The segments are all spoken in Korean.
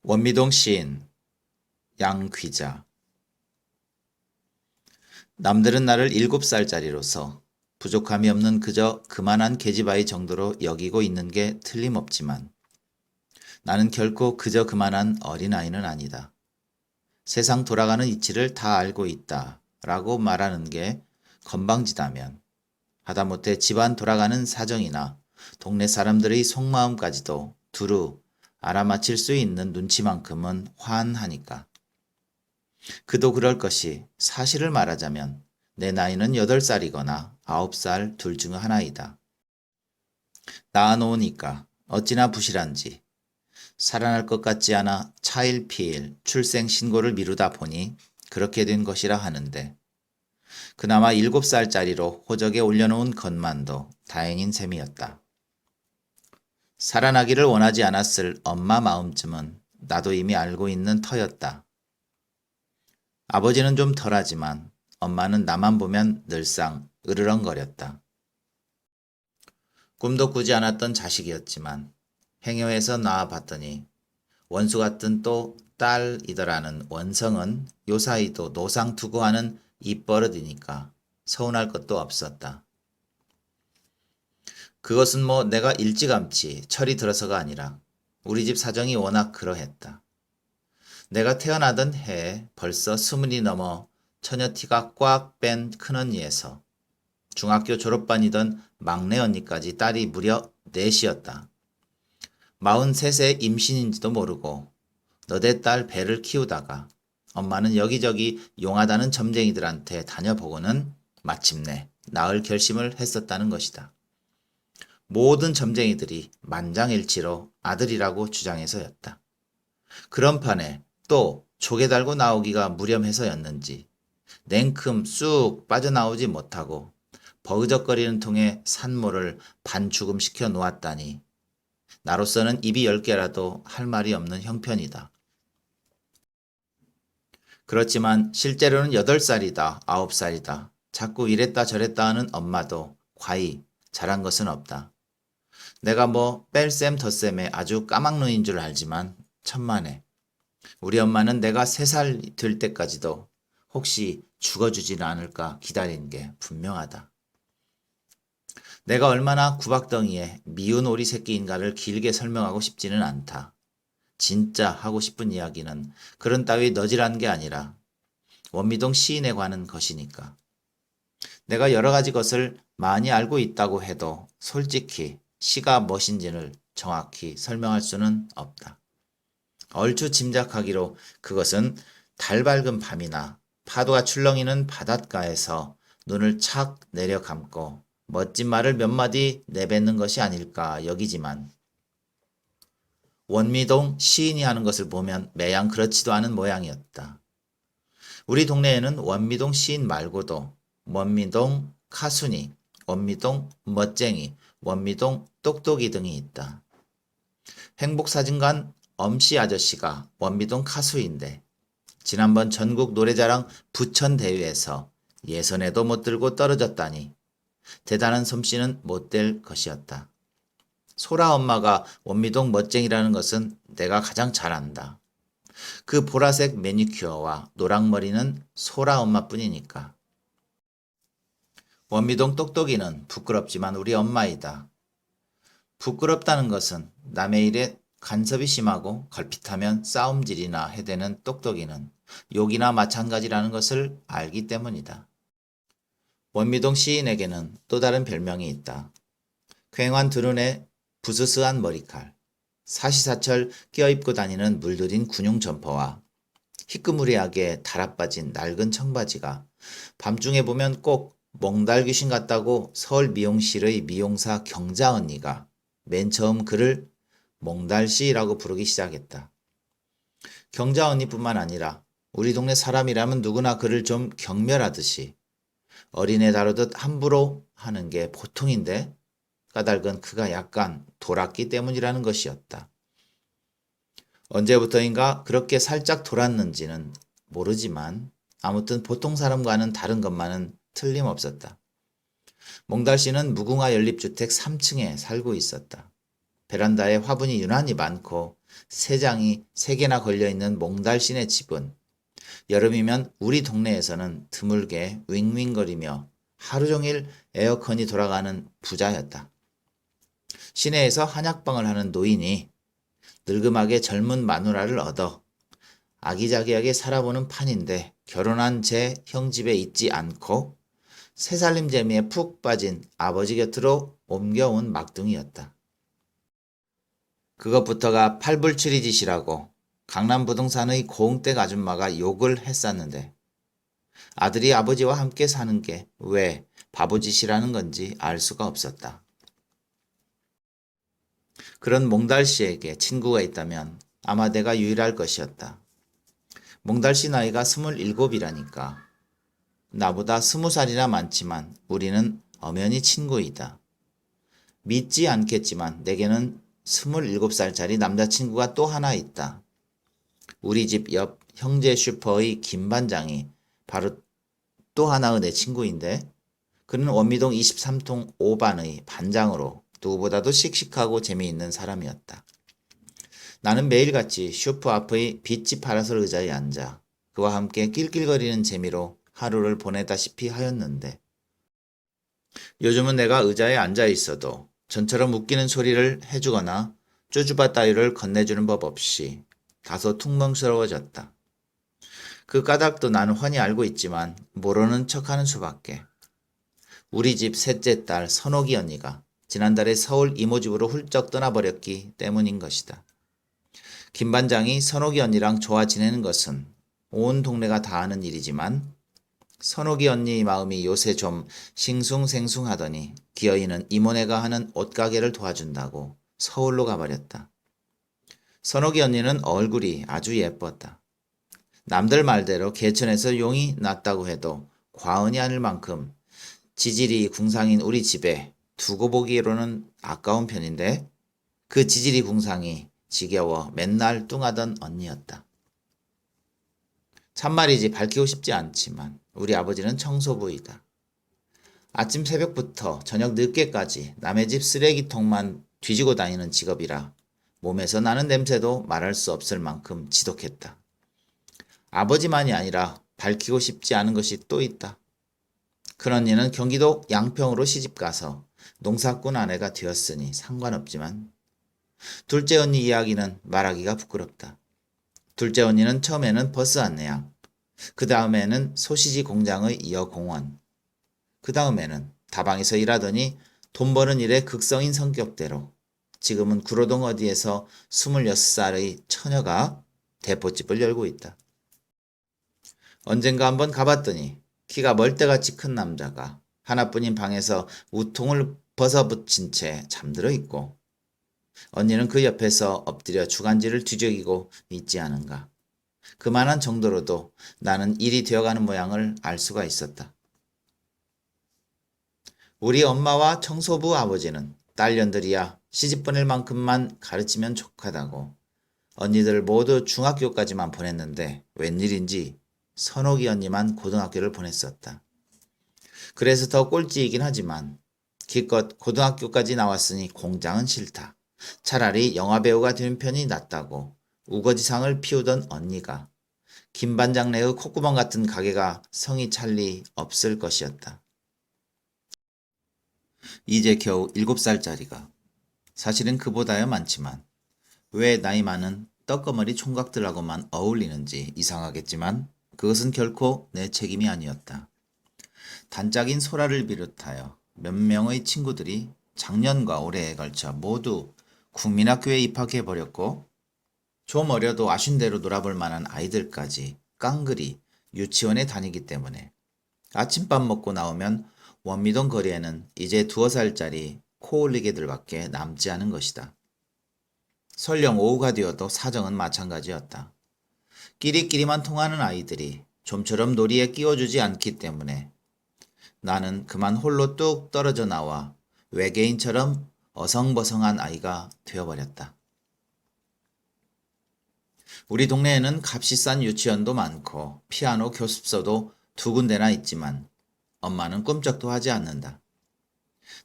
원미동 시인 양귀자. 남들은 나를 7살짜리로서 부족함이 없는 그저 그만한 계집아이 정도로 여기고 있는 게 틀림없지만 나는 결코 그저 그만한 어린아이는 아니다. 세상 돌아가는 이치를 다 알고 있다 라고 말하는 게 건방지다면 하다못해 집안 돌아가는 사정이나 동네 사람들의 속마음까지도 두루 알아맞힐 수 있는 눈치만큼은 환하니까. 그도 그럴 것이 사실을 말하자면 내 나이는 8살이거나 9살 둘 중 하나이다. 낳아놓으니까 어찌나 부실한지 살아날 것 같지 않아 차일피일 출생 신고를 미루다 보니 그렇게 된 것이라 하는데 그나마 7살짜리로 호적에 올려놓은 것만도 다행인 셈이었다. 살아나기를 원하지 않았을 엄마 마음쯤은 나도 이미 알고 있는 터였다. 아버지는 좀 덜하지만 엄마는 나만 보면 늘상 으르렁거렸다. 꿈도 꾸지 않았던 자식이었지만 행여해서 낳아봤더니 원수 같은 또 딸이더라는 원성은 요사이도 노상 투구하는 입버릇이니까 서운할 것도 없었다. 그것은 뭐 내가 일찌감치 철이 들어서가 아니라 우리 집 사정이 워낙 그러했다. 내가 태어나던 해에 벌써 20이 넘어 처녀티가 꽉 뺀 큰언니에서 중학교 졸업반이던 막내 언니까지 딸이 무려 넷이었다. 43세 임신인지도 모르고 너댓 딸 배를 키우다가 엄마는 여기저기 용하다는 점쟁이들한테 다녀보고는 마침내 낳을 결심을 했었다는 것이다. 모든 점쟁이들이 만장일치로 아들이라고 주장해서였다. 그런 판에 또 조개 달고 나오기가 무렴해서였는지 냉큼 쑥 빠져나오지 못하고 버그적거리는 통에 산모를 반죽음시켜 놓았다니 나로서는 입이 10개라도 할 말이 없는 형편이다. 그렇지만 실제로는 8살이다, 9살이다. 자꾸 이랬다 저랬다 하는 엄마도 과히 잘한 것은 없다. 내가 뭐 뺄셈 덧셈에 아주 까막눈인 줄 알지만 천만에 우리 엄마는 내가 3살 될 때까지도 혹시 죽어주지는 않을까 기다린 게 분명하다. 내가 얼마나 구박덩이에 미운 오리 새끼인가를 길게 설명하고 싶지는 않다. 진짜 하고 싶은 이야기는 그런 따위 너질한 게 아니라 원미동 시인에 관한 것이니까. 내가 여러 가지 것을 많이 알고 있다고 해도 솔직히 시가 무엇인지를 정확히 설명할 수는 없다. 얼추 짐작하기로 그것은 달 밝은 밤이나 파도가 출렁이는 바닷가에서 눈을 착 내려 감고 멋진 말을 몇 마디 내뱉는 것이 아닐까 여기지만 원미동 시인이 하는 것을 보면 매양 그렇지도 않은 모양이었다. 우리 동네에는 원미동 시인 말고도 원미동 카순이, 원미동 멋쟁이, 원미동 똑똑이 등이 있다. 행복사진관 엄씨 아저씨가 원미동 카수인데 지난번 전국 노래자랑 부천대회에서 예선에도 못 들고 떨어졌다니 대단한 솜씨는 못될 것이었다. 소라 엄마가 원미동 멋쟁이라는 것은 내가 가장 잘 안다. 그 보라색 매니큐어와 노랑머리는 소라 엄마뿐이니까. 원미동 똑똑이는 부끄럽지만 우리 엄마이다. 부끄럽다는 것은 남의 일에 간섭이 심하고 걸핏하면 싸움질이나 해대는 똑똑이는 욕이나 마찬가지라는 것을 알기 때문이다. 원미동 시인에게는 또 다른 별명이 있다. 퀭한 두 눈에 부스스한 머리칼, 사시사철 껴입고 다니는 물들인 군용 점퍼와 희끄무리하게 달아빠진 낡은 청바지가 밤중에 보면 꼭 몽달 귀신 같다고 서울 미용실의 미용사 경자 언니가 맨 처음 그를 몽달씨라고 부르기 시작했다. 경자 언니뿐만 아니라 우리 동네 사람이라면 누구나 그를 좀 경멸하듯이 어린애 다루듯 함부로 하는 게 보통인데 까닭은 그가 약간 돌았기 때문이라는 것이었다. 언제부터인가 그렇게 살짝 돌았는지는 모르지만 아무튼 보통 사람과는 다른 것만은 틀림없었다. 몽달씨는 무궁화 연립주택 3층에 살고 있었다. 베란다에 화분이 유난히 많고 새장이 3개나 걸려있는 몽달씨네 집은 여름이면 우리 동네에서는 드물게 윙윙거리며 하루 종일 에어컨이 돌아가는 부자였다. 시내에서 한약방을 하는 노인이 늙음하게 젊은 마누라를 얻어 아기자기하게 살아보는 판인데 결혼한 제 형 집에 있지 않고 새살림 재미에 푹 빠진 아버지 곁으로 옮겨온 막둥이였다. 그것부터가 팔불출이 짓이라고 강남 부동산의 고흥댁 아줌마가 욕을 했었는데 아들이 아버지와 함께 사는 게 왜 바보짓이라는 건지 알 수가 없었다. 그런 몽달씨에게 친구가 있다면 아마 내가 유일할 것이었다. 몽달씨 나이가 27이라니까. 나보다 20살이나 많지만 우리는 엄연히 친구이다. 믿지 않겠지만 내게는 27살짜리 남자친구가 또 하나 있다. 우리 집 옆 형제 슈퍼의 김 반장이 바로 또 하나의 내 친구인데 그는 원미동 23통 5반의 반장으로 누구보다도 씩씩하고 재미있는 사람이었다. 나는 매일같이 슈퍼 앞의 빛이 파라솔 의자에 앉아 그와 함께 낄낄거리는 재미로 하루를 보내다시피 하였는데 요즘은 내가 의자에 앉아 있어도 전처럼 웃기는 소리를 해주거나 쪼주바 따위를 건네주는 법 없이 다소 퉁명스러워졌다. 그 까닭도 나는 훤히 알고 있지만 모르는 척하는 수밖에. 우리 집 셋째 딸 선옥이 언니가 지난달에 서울 이모집으로 훌쩍 떠나버렸기 때문인 것이다. 김 반장이 선옥이 언니랑 좋아 지내는 것은 온 동네가 다 아는 일이지만 선옥이 언니 마음이 요새 좀 싱숭생숭하더니 기어이는 이모네가 하는 옷가게를 도와준다고 서울로 가버렸다. 선옥이 언니는 얼굴이 아주 예뻤다. 남들 말대로 개천에서 용이 났다고 해도 과언이 아닐 만큼 지질이 궁상인 우리 집에 두고 보기로는 아까운 편인데 그 지질이 궁상이 지겨워 맨날 뚱하던 언니였다. 참말이지 밝히고 싶지 않지만 우리 아버지는 청소부이다. 아침 새벽부터 저녁 늦게까지 남의 집 쓰레기통만 뒤지고 다니는 직업이라 몸에서 나는 냄새도 말할 수 없을 만큼 지독했다. 아버지만이 아니라 밝히고 싶지 않은 것이 또 있다. 큰 언니는 경기도 양평으로 시집가서 농사꾼 아내가 되었으니 상관없지만 둘째 언니 이야기는 말하기가 부끄럽다. 둘째 언니는 처음에는 버스 안내양, 그 다음에는 소시지 공장의 여공원, 그 다음에는 다방에서 일하더니 돈 버는 일에 극성인 성격대로 지금은 구로동 어디에서 26살의 처녀가 대포집을 열고 있다. 언젠가 한번 가봤더니 키가 멀대같이 큰 남자가 하나뿐인 방에서 우통을 벗어붙인 채 잠들어 있고 언니는 그 옆에서 엎드려 주간지를 뒤적이고 있지 않은가. 그만한 정도로도 나는 일이 되어가는 모양을 알 수가 있었다. 우리 엄마와 청소부 아버지는 딸년들이야 시집 보낼 만큼만 가르치면 족하다고 언니들 모두 중학교까지만 보냈는데 웬일인지 선옥이 언니만 고등학교를 보냈었다. 그래서 더 꼴찌이긴 하지만 기껏 고등학교까지 나왔으니 공장은 싫다. 차라리 영화배우가 되는 편이 낫다고 우거지상을 피우던 언니가 김반장네의 콧구멍 같은 가게가 성이 찰 리 없을 것이었다. 이제 겨우 7살짜리가 사실은 그보다야 많지만 왜 나이 많은 떡거머리 총각들하고만 어울리는지 이상하겠지만 그것은 결코 내 책임이 아니었다. 단짝인 소라를 비롯하여 몇 명의 친구들이 작년과 올해에 걸쳐 모두 국민학교에 입학해버렸고 좀 어려도 아쉬운대로 놀아볼 만한 아이들까지 깡그리 유치원에 다니기 때문에 아침밥 먹고 나오면 원미동 거리에는 이제 2살짜리 코올리개들밖에 남지 않은 것이다. 설령 오후가 되어도 사정은 마찬가지였다. 끼리끼리만 통하는 아이들이 좀처럼 놀이에 끼워주지 않기 때문에 나는 그만 홀로 뚝 떨어져 나와 외계인처럼 어성버성한 아이가 되어버렸다. 우리 동네에는 값이 싼 유치원도 많고 피아노 교습소도 2군데나 있지만 엄마는 꿈쩍도 하지 않는다.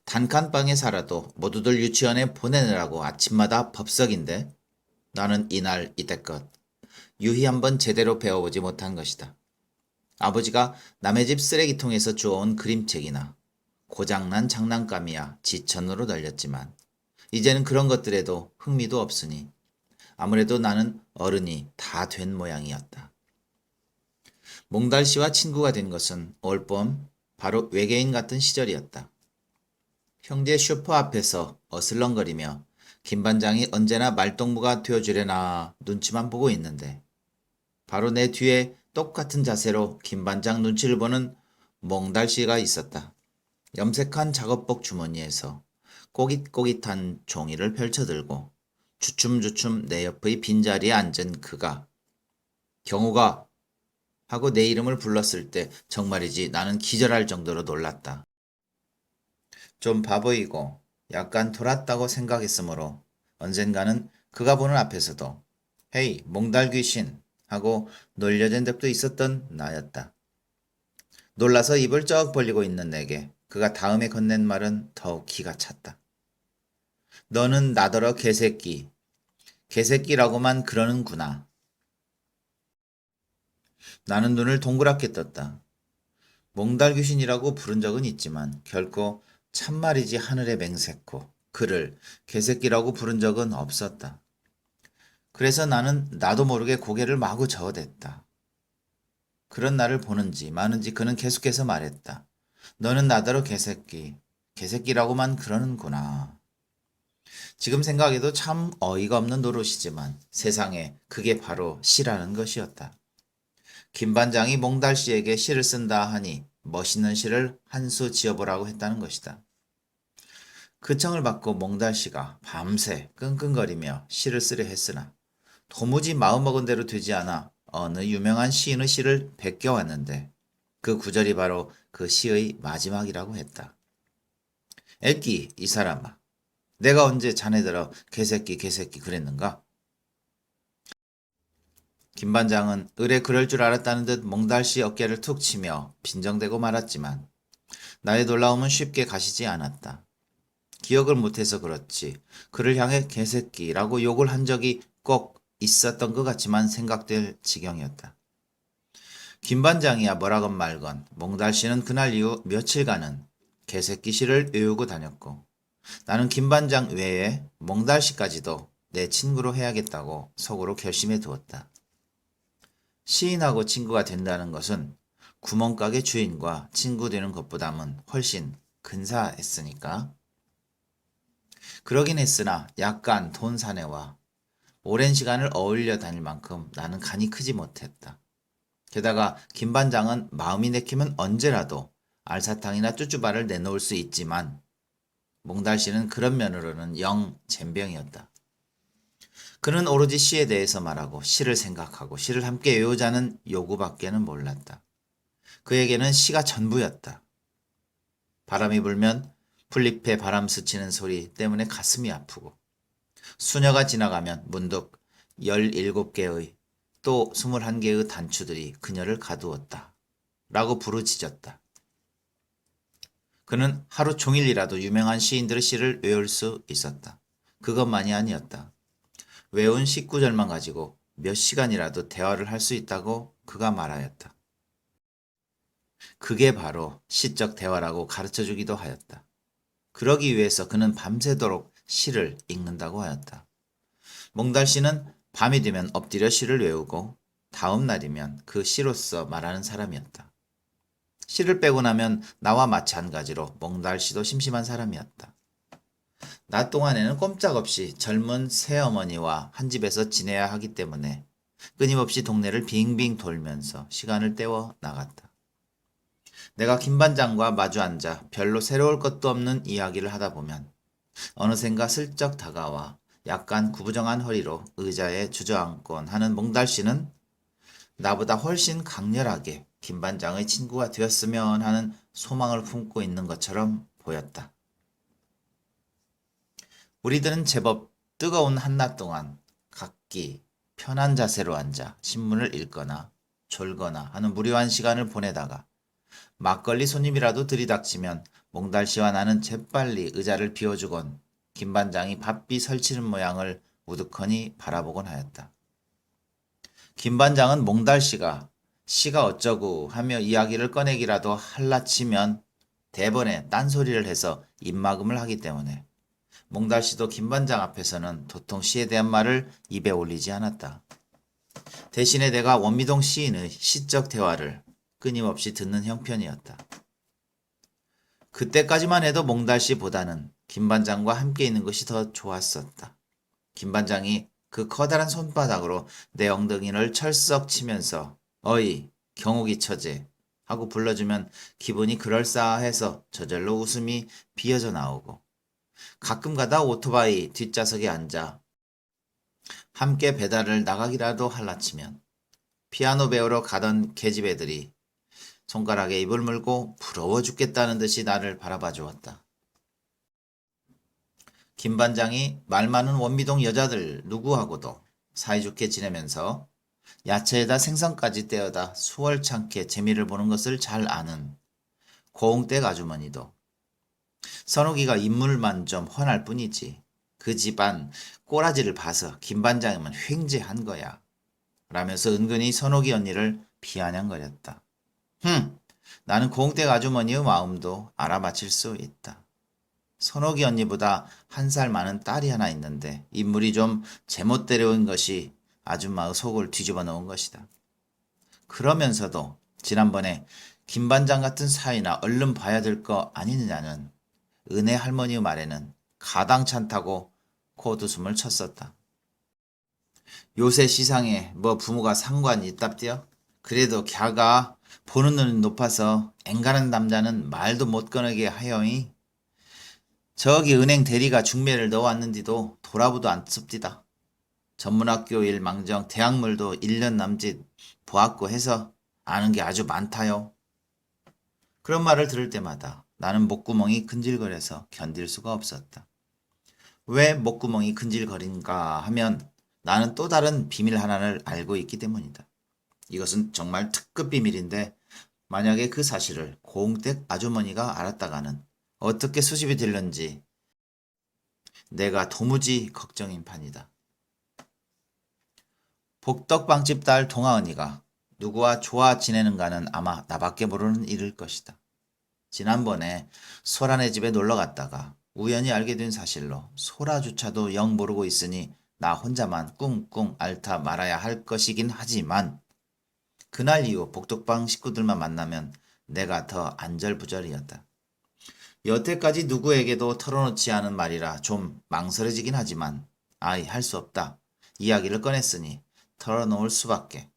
단칸방에 살아도 모두들 유치원에 보내느라고 아침마다 법석인데 나는 이날 이때껏 유희 한번 제대로 배워보지 못한 것이다. 아버지가 남의 집 쓰레기통에서 주워온 그림책이나 고장난 장난감이야 지천으로 널렸지만 이제는 그런 것들에도 흥미도 없으니 아무래도 나는 어른이 다 된 모양이었다. 몽달 씨와 친구가 된 것은 올봄 바로 외계인 같은 시절이었다. 형제 슈퍼 앞에서 어슬렁거리며 김반장이 언제나 말동무가 되어주려나 눈치만 보고 있는데 바로 내 뒤에 똑같은 자세로 김반장 눈치를 보는 몽달 씨가 있었다. 염색한 작업복 주머니에서 꼬깃꼬깃한 종이를 펼쳐들고 주춤주춤 내 옆의 빈자리에 앉은 그가 경우가 하고 내 이름을 불렀을 때 정말이지 나는 기절할 정도로 놀랐다. 좀 바보이고 약간 돌았다고 생각했으므로 언젠가는 그가 보는 앞에서도 헤이 몽달 귀신 하고 놀려댄 적도 있었던 나였다. 놀라서 입을 쩍 벌리고 있는 내게 그가 다음에 건넨 말은 더욱 기가 찼다. 너는 나더러 개새끼, 개새끼라고만 그러는구나. 나는 눈을 동그랗게 떴다. 몽달 귀신이라고 부른 적은 있지만 결코 참말이지 하늘에 맹세코 그를 개새끼라고 부른 적은 없었다. 그래서 나는 나도 모르게 고개를 마구 저어댔다. 그런 나를 보는지 마는지 그는 계속해서 말했다. 너는 나더러 개새끼, 개새끼라고만 그러는구나. 지금 생각해도 참 어이가 없는 노릇이지만 세상에 그게 바로 시라는 것이었다. 김 반장이 몽달 씨에게 시를 쓴다 하니 멋있는 시를 한 수 지어보라고 했다는 것이다. 그 청을 받고 몽달 씨가 밤새 끙끙거리며 시를 쓰려 했으나 도무지 마음먹은 대로 되지 않아 어느 유명한 시인의 시를 베껴왔는데 그 구절이 바로 그 시의 마지막이라고 했다. 애끼 이 사람아, 내가 언제 자네들어 개새끼 개새끼 그랬는가? 김 반장은 을에 그럴 줄 알았다는 듯 몽달 씨 어깨를 툭 치며 빈정대고 말았지만 나의 놀라움은 쉽게 가시지 않았다. 기억을 못해서 그렇지 그를 향해 개새끼라고 욕을 한 적이 꼭 있었던 것 같지만 생각될 지경이었다. 김 반장이야 뭐라건 말건 몽달 씨는 그날 이후 며칠간은 개새끼 씨를 외우고 다녔고 나는 김 반장 외에 몽달 씨까지도 내 친구로 해야겠다고 속으로 결심해 두었다. 시인하고 친구가 된다는 것은 구멍가게 주인과 친구 되는 것보다는 훨씬 근사했으니까. 그러긴 했으나 약간 돈 사내와 오랜 시간을 어울려 다닐 만큼 나는 간이 크지 못했다. 게다가 김 반장은 마음이 내키면 언제라도 알사탕이나 쭈쭈바를 내놓을 수 있지만 몽달 씨는 그런 면으로는 영 젬병이었다. 그는 오로지 시에 대해서 말하고 시를 생각하고 시를 함께 외우자는 요구밖에는 몰랐다. 그에게는 시가 전부였다. 바람이 불면 풀잎에 바람 스치는 소리 때문에 가슴이 아프고 수녀가 지나가면 문득 17개의 또 21개의 단추들이 그녀를 가두었다. 라고 부르짖었다. 그는 하루 종일이라도 유명한 시인들의 시를 외울 수 있었다. 그것만이 아니었다. 외운 19절만 가지고 몇 시간이라도 대화를 할 수 있다고 그가 말하였다. 그게 바로 시적 대화라고 가르쳐주기도 하였다. 그러기 위해서 그는 밤새도록 시를 읽는다고 하였다. 몽달 씨는 밤이 되면 엎드려 시를 외우고 다음 날이면 그 시로서 말하는 사람이었다. 시를 빼고 나면 나와 마찬가지로 몽달 씨도 심심한 사람이었다. 낮 동안에는 꼼짝없이 젊은 새어머니와 한 집에서 지내야 하기 때문에 끊임없이 동네를 빙빙 돌면서 시간을 때워 나갔다. 내가 김 반장과 마주 앉아 별로 새로울 것도 없는 이야기를 하다 보면 어느샌가 슬쩍 다가와 약간 구부정한 허리로 의자에 주저앉곤 하는 몽달 씨는 나보다 훨씬 강렬하게 김 반장의 친구가 되었으면 하는 소망을 품고 있는 것처럼 보였다. 우리들은 제법 뜨거운 한낮 동안 각기 편한 자세로 앉아 신문을 읽거나 졸거나 하는 무료한 시간을 보내다가 막걸리 손님이라도 들이닥치면 몽달씨와 나는 재빨리 의자를 비워주곤 김반장이 바삐 설치는 모양을 우두커니 바라보곤 하였다. 김반장은 몽달씨가 어쩌고 하며 이야기를 꺼내기라도 할라치면 대번에 딴소리를 해서 입막음을 하기 때문에 몽달씨도 김반장 앞에서는 도통 시에 대한 말을 입에 올리지 않았다. 대신에 내가 원미동 시인의 시적 대화를 끊임없이 듣는 형편이었다. 그때까지만 해도 몽달씨보다는 김반장과 함께 있는 것이 더 좋았었다. 김반장이 그 커다란 손바닥으로 내 엉덩이를 철썩 치면서 어이 경욱이 처제 하고 불러주면 기분이 그럴싸해서 저절로 웃음이 비어져 나오고 가끔 가다 오토바이 뒷좌석에 앉아 함께 배달을 나가기라도 할라치면 피아노 배우러 가던 계집 애들이 손가락에 입을 물고 부러워 죽겠다는 듯이 나를 바라봐 주었다. 김반장이 말 많은 원미동 여자들 누구하고도 사이좋게 지내면서 야채에다 생선까지 떼어다 수월찮게 재미를 보는 것을 잘 아는 고흥댁 아주머니도 선옥이가 인물만 좀 훤할 뿐이지 그 집안 꼬라지를 봐서 김반장이면 횡재한 거야 라면서 은근히 선옥이 언니를 비아냥거렸다. 나는 고흥댁 아주머니의 마음도 알아맞힐 수 있다. 선옥이 언니보다 한 살 많은 딸이 하나 있는데 인물이 좀 제멋대로인 것이 아줌마의 속을 뒤집어 놓은 것이다. 그러면서도 지난번에 김반장 같은 사이나 얼른 봐야 될 거 아니느냐는 은혜 할머니의 말에는 가당찮다고 코웃음을 쳤었다. 요새 시상에 뭐 부모가 상관이 있답디요? 그래도 걔가 보는 눈이 높아서 앵간한 남자는 말도 못 꺼내게 하여이. 저기 은행 대리가 중매를 넣어왔는디도 돌아보도 안 씁디다. 전문학교 일 망정 대학물도 1년 남짓 보았고 해서 아는 게 아주 많다요. 그런 말을 들을 때마다 나는 목구멍이 근질거려서 견딜 수가 없었다. 왜 목구멍이 근질거린가 하면 나는 또 다른 비밀 하나를 알고 있기 때문이다. 이것은 정말 특급 비밀인데 만약에 그 사실을 고흥댁 아주머니가 알았다가는 어떻게 수습이 될런지 내가 도무지 걱정인 판이다. 복덕방집 딸 동아 언니가 누구와 좋아 지내는가는 아마 나밖에 모르는 일일 것이다. 지난번에 소라네 집에 놀러 갔다가 우연히 알게 된 사실로 소라조차도 영 모르고 있으니 나 혼자만 꿍꿍 앓다 말아야 할 것이긴 하지만 그날 이후 복덕방 식구들만 만나면 내가 더 안절부절이었다. 여태까지 누구에게도 털어놓지 않은 말이라 좀 망설여지긴 하지만 아이 할 수 없다. 이야기를 꺼냈으니 털어놓을 수밖에.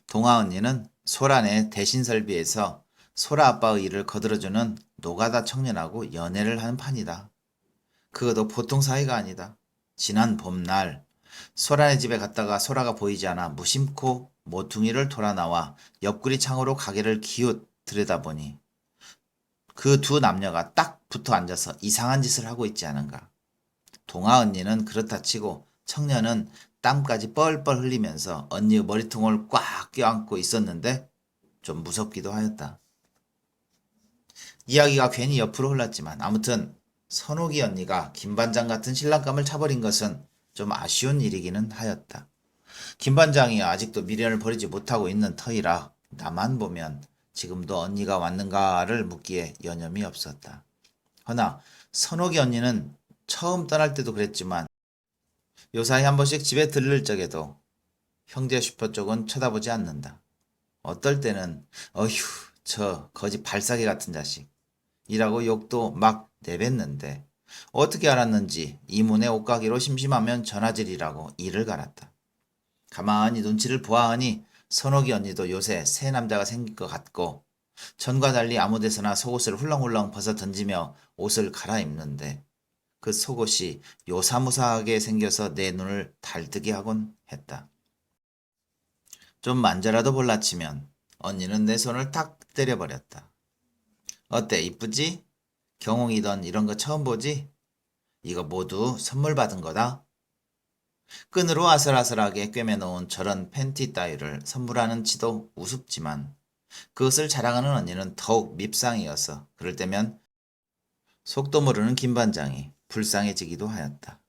동아 언니는 소라네 대신 설비에서 소라 아빠의 일을 거들어주는 노가다 청년하고 연애를 하는 판이다. 그것도 보통 사이가 아니다. 지난 봄날 소라네 집에 갔다가 소라가 보이지 않아 무심코 모퉁이를 돌아 나와 옆구리 창으로 가게를 기웃 들여다보니 그 두 남녀가 딱 붙어 앉아서 이상한 짓을 하고 있지 않은가. 동아 언니는 그렇다 치고 청년은 땀까지 뻘뻘 흘리면서 언니의 머리통을 꽉 껴안고 있었는데 좀 무섭기도 하였다. 이야기가 괜히 옆으로 흘렀지만 아무튼 선옥이 언니가 김반장 같은 신랑감을 차버린 것은 좀 아쉬운 일이기는 하였다. 김반장이 아직도 미련을 버리지 못하고 있는 터이라 나만 보면 지금도 언니가 왔는가를 묻기에 여념이 없었다. 허나 선옥이 언니는 처음 떠날 때도 그랬지만 요사이 한 번씩 집에 들를 적에도 형제 슈퍼 쪽은 쳐다보지 않는다. 어떨 때는 어휴 저 거지 발사기 같은 자식 이라고 욕도 막 내뱉는데 어떻게 알았는지 이문의 옷가게로 심심하면 전화질이라고 이를 갈았다. 가만히 눈치를 보아하니 선옥이 언니도 요새 새 남자가 생긴 것 같고 전과 달리 아무 데서나 속옷을 훌렁훌렁 벗어 던지며 옷을 갈아입는데 그 속옷이 요사무사하게 생겨서 내 눈을 달뜨게 하곤 했다. 좀 만져라도 볼라치면 언니는 내 손을 탁 때려버렸다. 어때 이쁘지? 경홍이던 이런 거 처음 보지? 이거 모두 선물 받은 거다. 끈으로 아슬아슬하게 꿰매놓은 저런 팬티 따위를 선물하는 지도 우습지만 그것을 자랑하는 언니는 더욱 밉상이어서 그럴 때면 속도 모르는 김반장이 불쌍해지기도 하였다.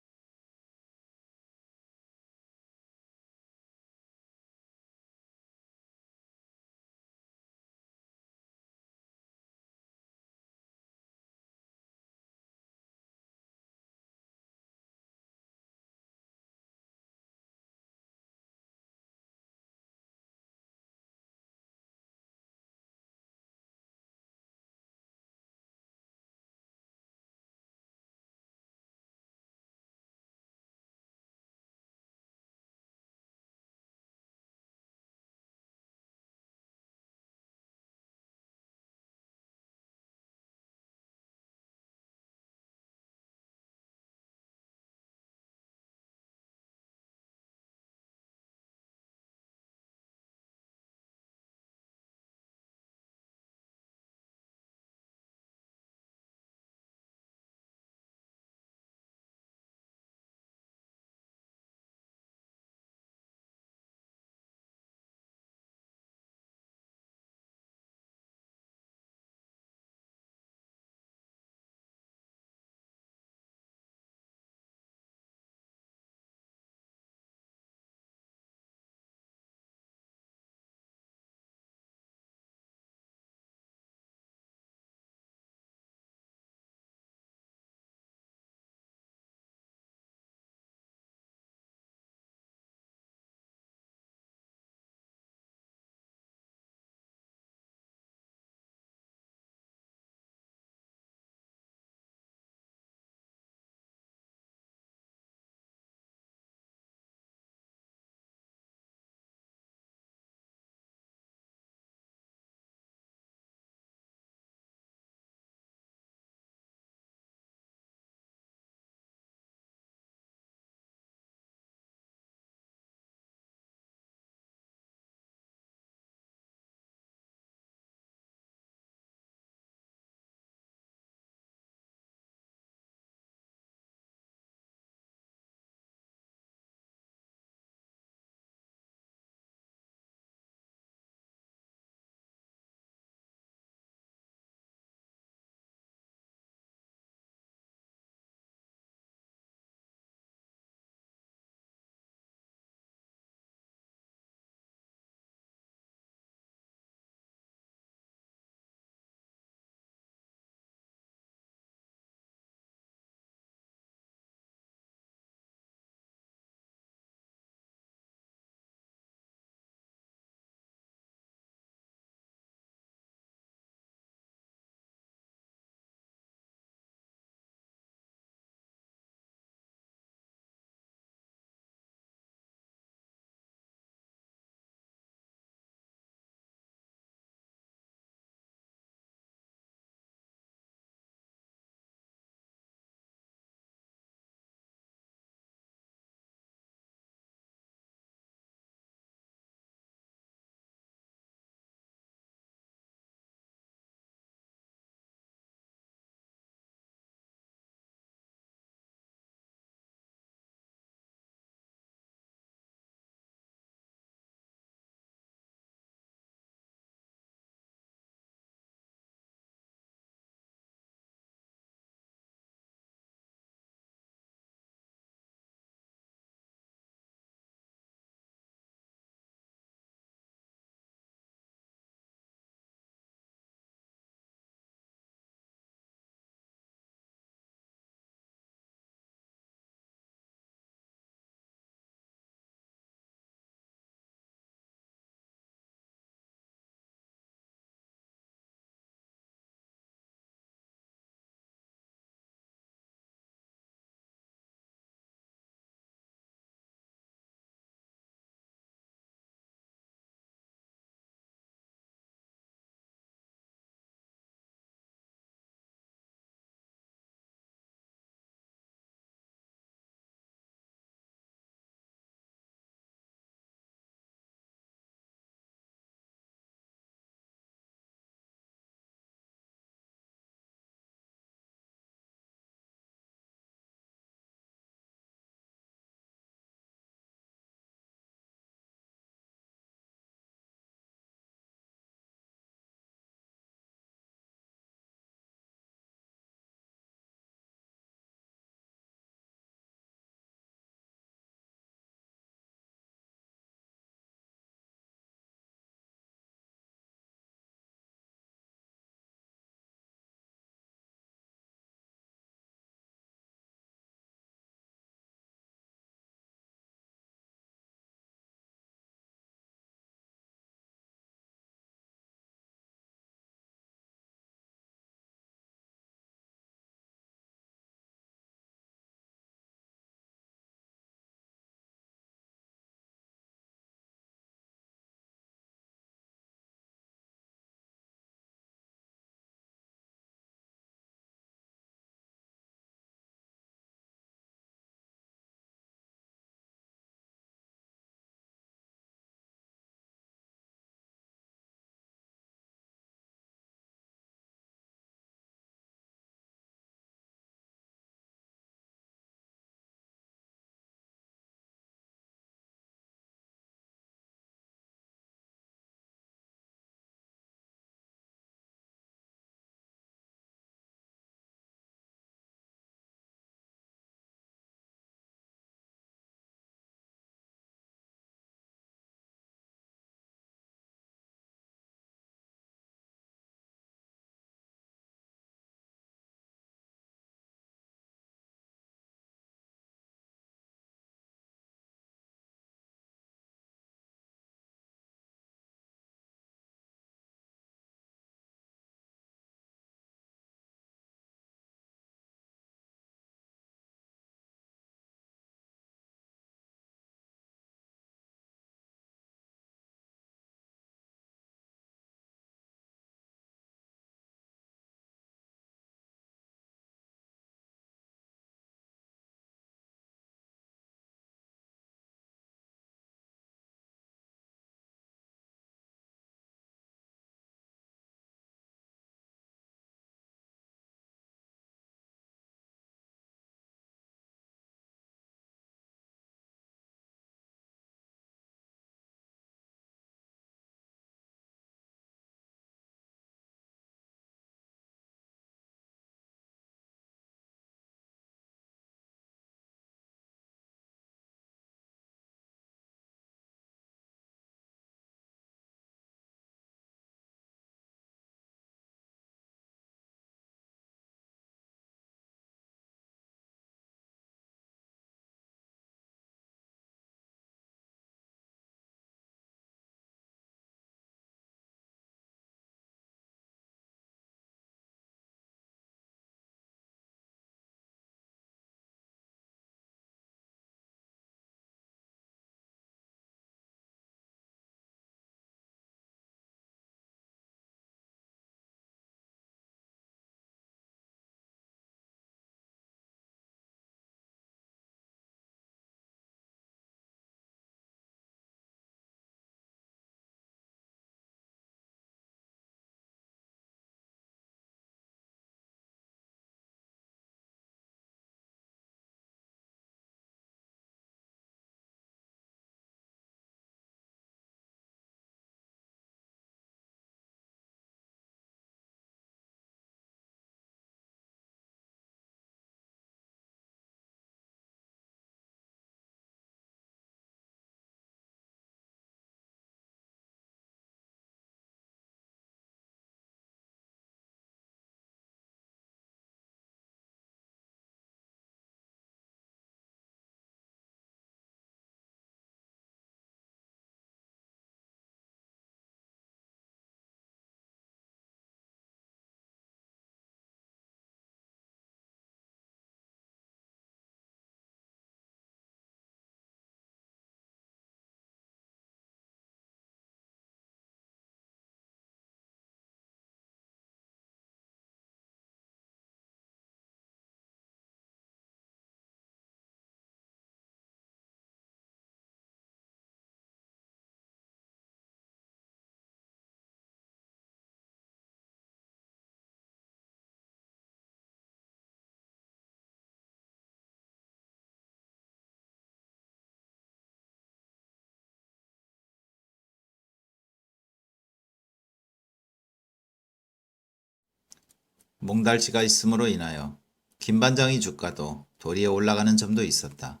몽달씨가 있음으로 인하여 김반장의 주가도 도리에 올라가는 점도 있었다.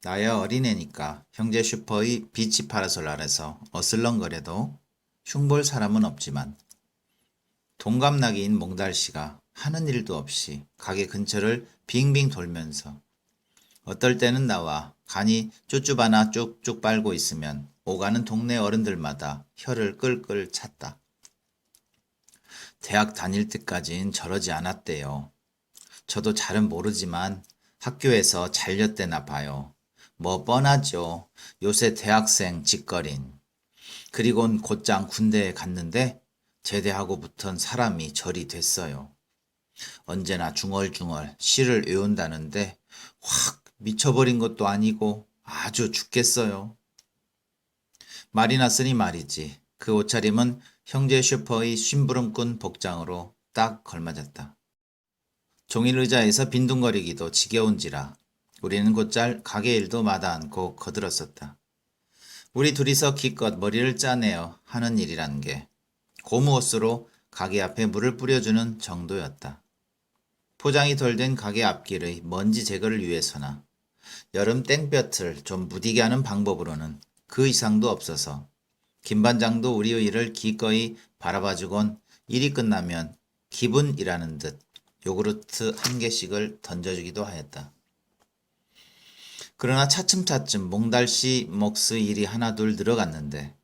나야 어린애니까 형제 슈퍼의 비치 파라솔 아래서 어슬렁거려도 흉볼 사람은 없지만 동갑나기인 몽달씨가 하는 일도 없이 가게 근처를 빙빙 돌면서 어떨 때는 나와 간이 쭈쭈 하나 쭉쭉 빨고 있으면 오가는 동네 어른들마다 혀를 끌끌 찼다. 대학 다닐 때까진 저러지 않았대요. 저도 잘은 모르지만 학교에서 잘렸대나 봐요. 뭐 뻔하죠. 요새 대학생 짓거린. 그리곤 곧장 군대에 갔는데 제대하고부턴 사람이 절이 됐어요. 언제나 중얼중얼 시를 외운다는데 확 미쳐버린 것도 아니고 아주 죽겠어요. 말이 났으니 말이지. 그 옷차림은 형제 슈퍼의 심부름꾼 복장으로 딱 걸맞았다. 종일 의자에서 빈둥거리기도 지겨운지라 우리는 곧잘 가게 일도 마다 않고 거들었었다. 우리 둘이서 기껏 머리를 짜내어 하는 일이란 게 고무호스로 가게 앞에 물을 뿌려주는 정도였다. 포장이 덜 된 가게 앞길의 먼지 제거를 위해서나 여름 땡볕을 좀 무디게 하는 방법으로는 그 이상도 없어서 김반장도 우리의 일을 기꺼이 바라봐주곤 일이 끝나면 기분이라는 듯 요구르트 한 개씩을 던져주기도 하였다. 그러나 차츰차츰 몽달씨 몫의 일이 하나둘 늘어갔는데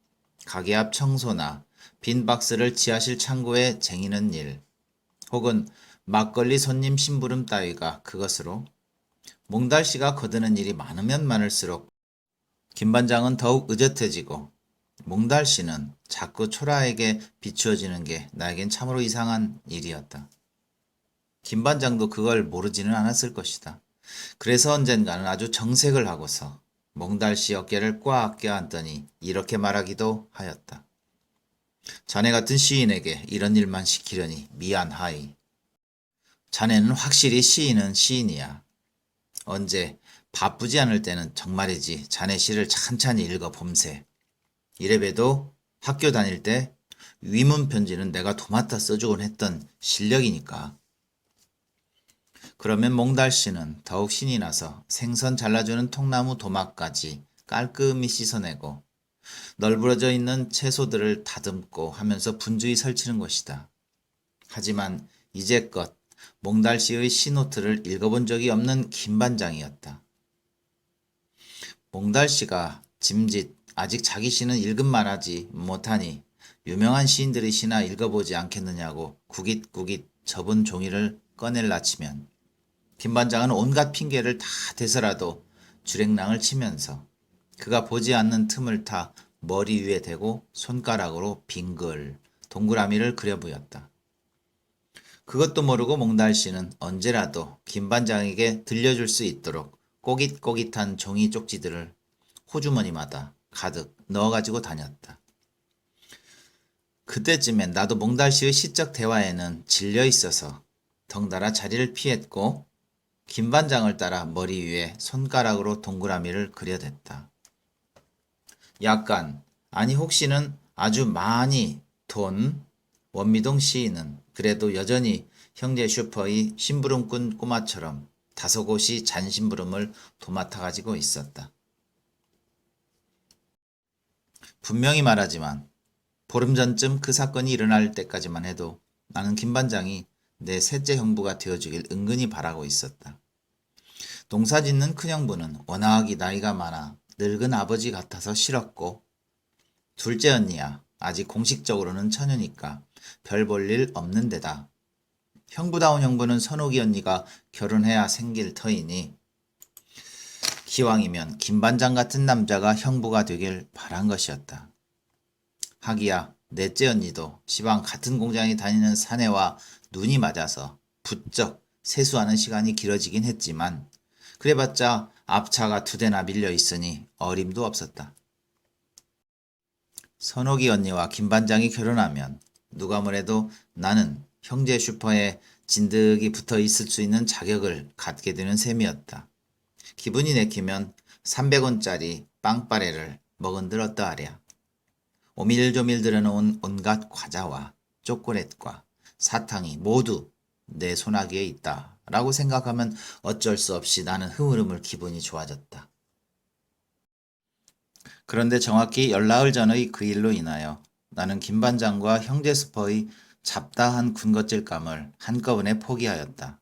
가게 앞 청소나 빈 박스를 지하실 창고에 쟁이는 일 혹은 막걸리 손님 심부름 따위가 그것으로 몽달씨가 거드는 일이 많으면 많을수록 김반장은 더욱 의젓해지고 몽달씨는 자꾸 초라하게 비추어지는 게 나에겐 참으로 이상한 일이었다. 김반장도 그걸 모르지는 않았을 것이다. 그래서 언젠가는 아주 정색을 하고서 몽달씨 어깨를 꽉 껴안더니 이렇게 말하기도 하였다. 자네 같은 시인에게 이런 일만 시키려니 미안하이. 자네는 확실히 시인은 시인이야. 언제 바쁘지 않을 때는 정말이지 자네 시를 찬찬히 읽어봄세. 이래봬도 학교 다닐 때 위문 편지는 내가 도맡아 써주곤 했던 실력이니까. 그러면 몽달씨는 더욱 신이 나서 생선 잘라주는 통나무 도마까지 깔끔히 씻어내고 널브러져 있는 채소들을 다듬고 하면서 분주히 설치는 것이다. 하지만 이제껏 몽달씨의 시노트를 읽어본 적이 없는 김반장이었다. 몽달씨가 짐짓 아직 자기 시는 읽은 말하지 못하니 유명한 시인들의 시나 읽어보지 않겠느냐고 구깃구깃 접은 종이를 꺼낼라 치면 김반장은 온갖 핑계를 다 대서라도 주랭랑을 치면서 그가 보지 않는 틈을 타 머리 위에 대고 손가락으로 빙글 동그라미를 그려보였다. 그것도 모르고 몽달씨는 언제라도 김반장에게 들려줄 수 있도록 꼬깃꼬깃한 종이 쪽지들을 호주머니마다 가득 넣어가지고 다녔다. 그때쯤엔 나도 몽달씨의 시적 대화에는 질려 있어서 덩달아 자리를 피했고 김반장을 따라 머리 위에 손가락으로 동그라미를 그려댔다. 약간, 아니 혹시는 아주 많이 돈 원미동 시인은 그래도 여전히 형제 슈퍼의 심부름꾼 꼬마처럼 다소곳이 잔심부름을 도맡아 가지고 있었다. 분명히 말하지만 보름 전쯤 그 사건이 일어날 때까지만 해도 나는 김반장이 내 셋째 형부가 되어주길 은근히 바라고 있었다. 농사짓는 큰형부는 워낙이 나이가 많아 늙은 아버지 같아서 싫었고 둘째 언니야 아직 공식적으로는 처녀니까 별 볼 일 없는 데다 형부다운 형부는 선옥이 언니가 결혼해야 생길 터이니 기왕이면 김반장 같은 남자가 형부가 되길 바란 것이었다. 하기야 넷째 언니도 시방 같은 공장에 다니는 사내와 눈이 맞아서 부쩍 세수하는 시간이 길어지긴 했지만 그래봤자 앞차가 2대나 밀려 있으니 어림도 없었다. 선옥이 언니와 김반장이 결혼하면 누가 뭐래도 나는 형제 슈퍼에 진득이 붙어 있을 수 있는 자격을 갖게 되는 셈이었다. 기분이 내키면 300원짜리 빵빠레를 먹은들 어떠하랴. 오밀조밀 들여놓은 온갖 과자와 초콜릿과 사탕이 모두 내 소나기에 있다 라고 생각하면 어쩔 수 없이 나는 흐물흐물 기분이 좋아졌다. 그런데 정확히 열나흘 전의 그 일로 인하여 나는 김반장과 형제 스퍼의 잡다한 군것질감을 한꺼번에 포기하였다.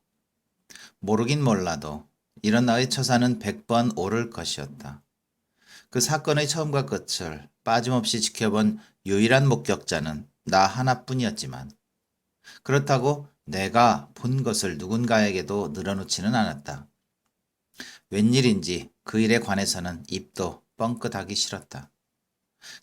모르긴 몰라도 이런 나의 처사는 100번 오를 것이었다. 그 사건의 처음과 끝을 빠짐없이 지켜본 유일한 목격자는 나 하나뿐이었지만 그렇다고 내가 본 것을 누군가에게도 늘어놓지는 않았다. 웬일인지 그 일에 관해서는 입도 뻥끗하기 싫었다.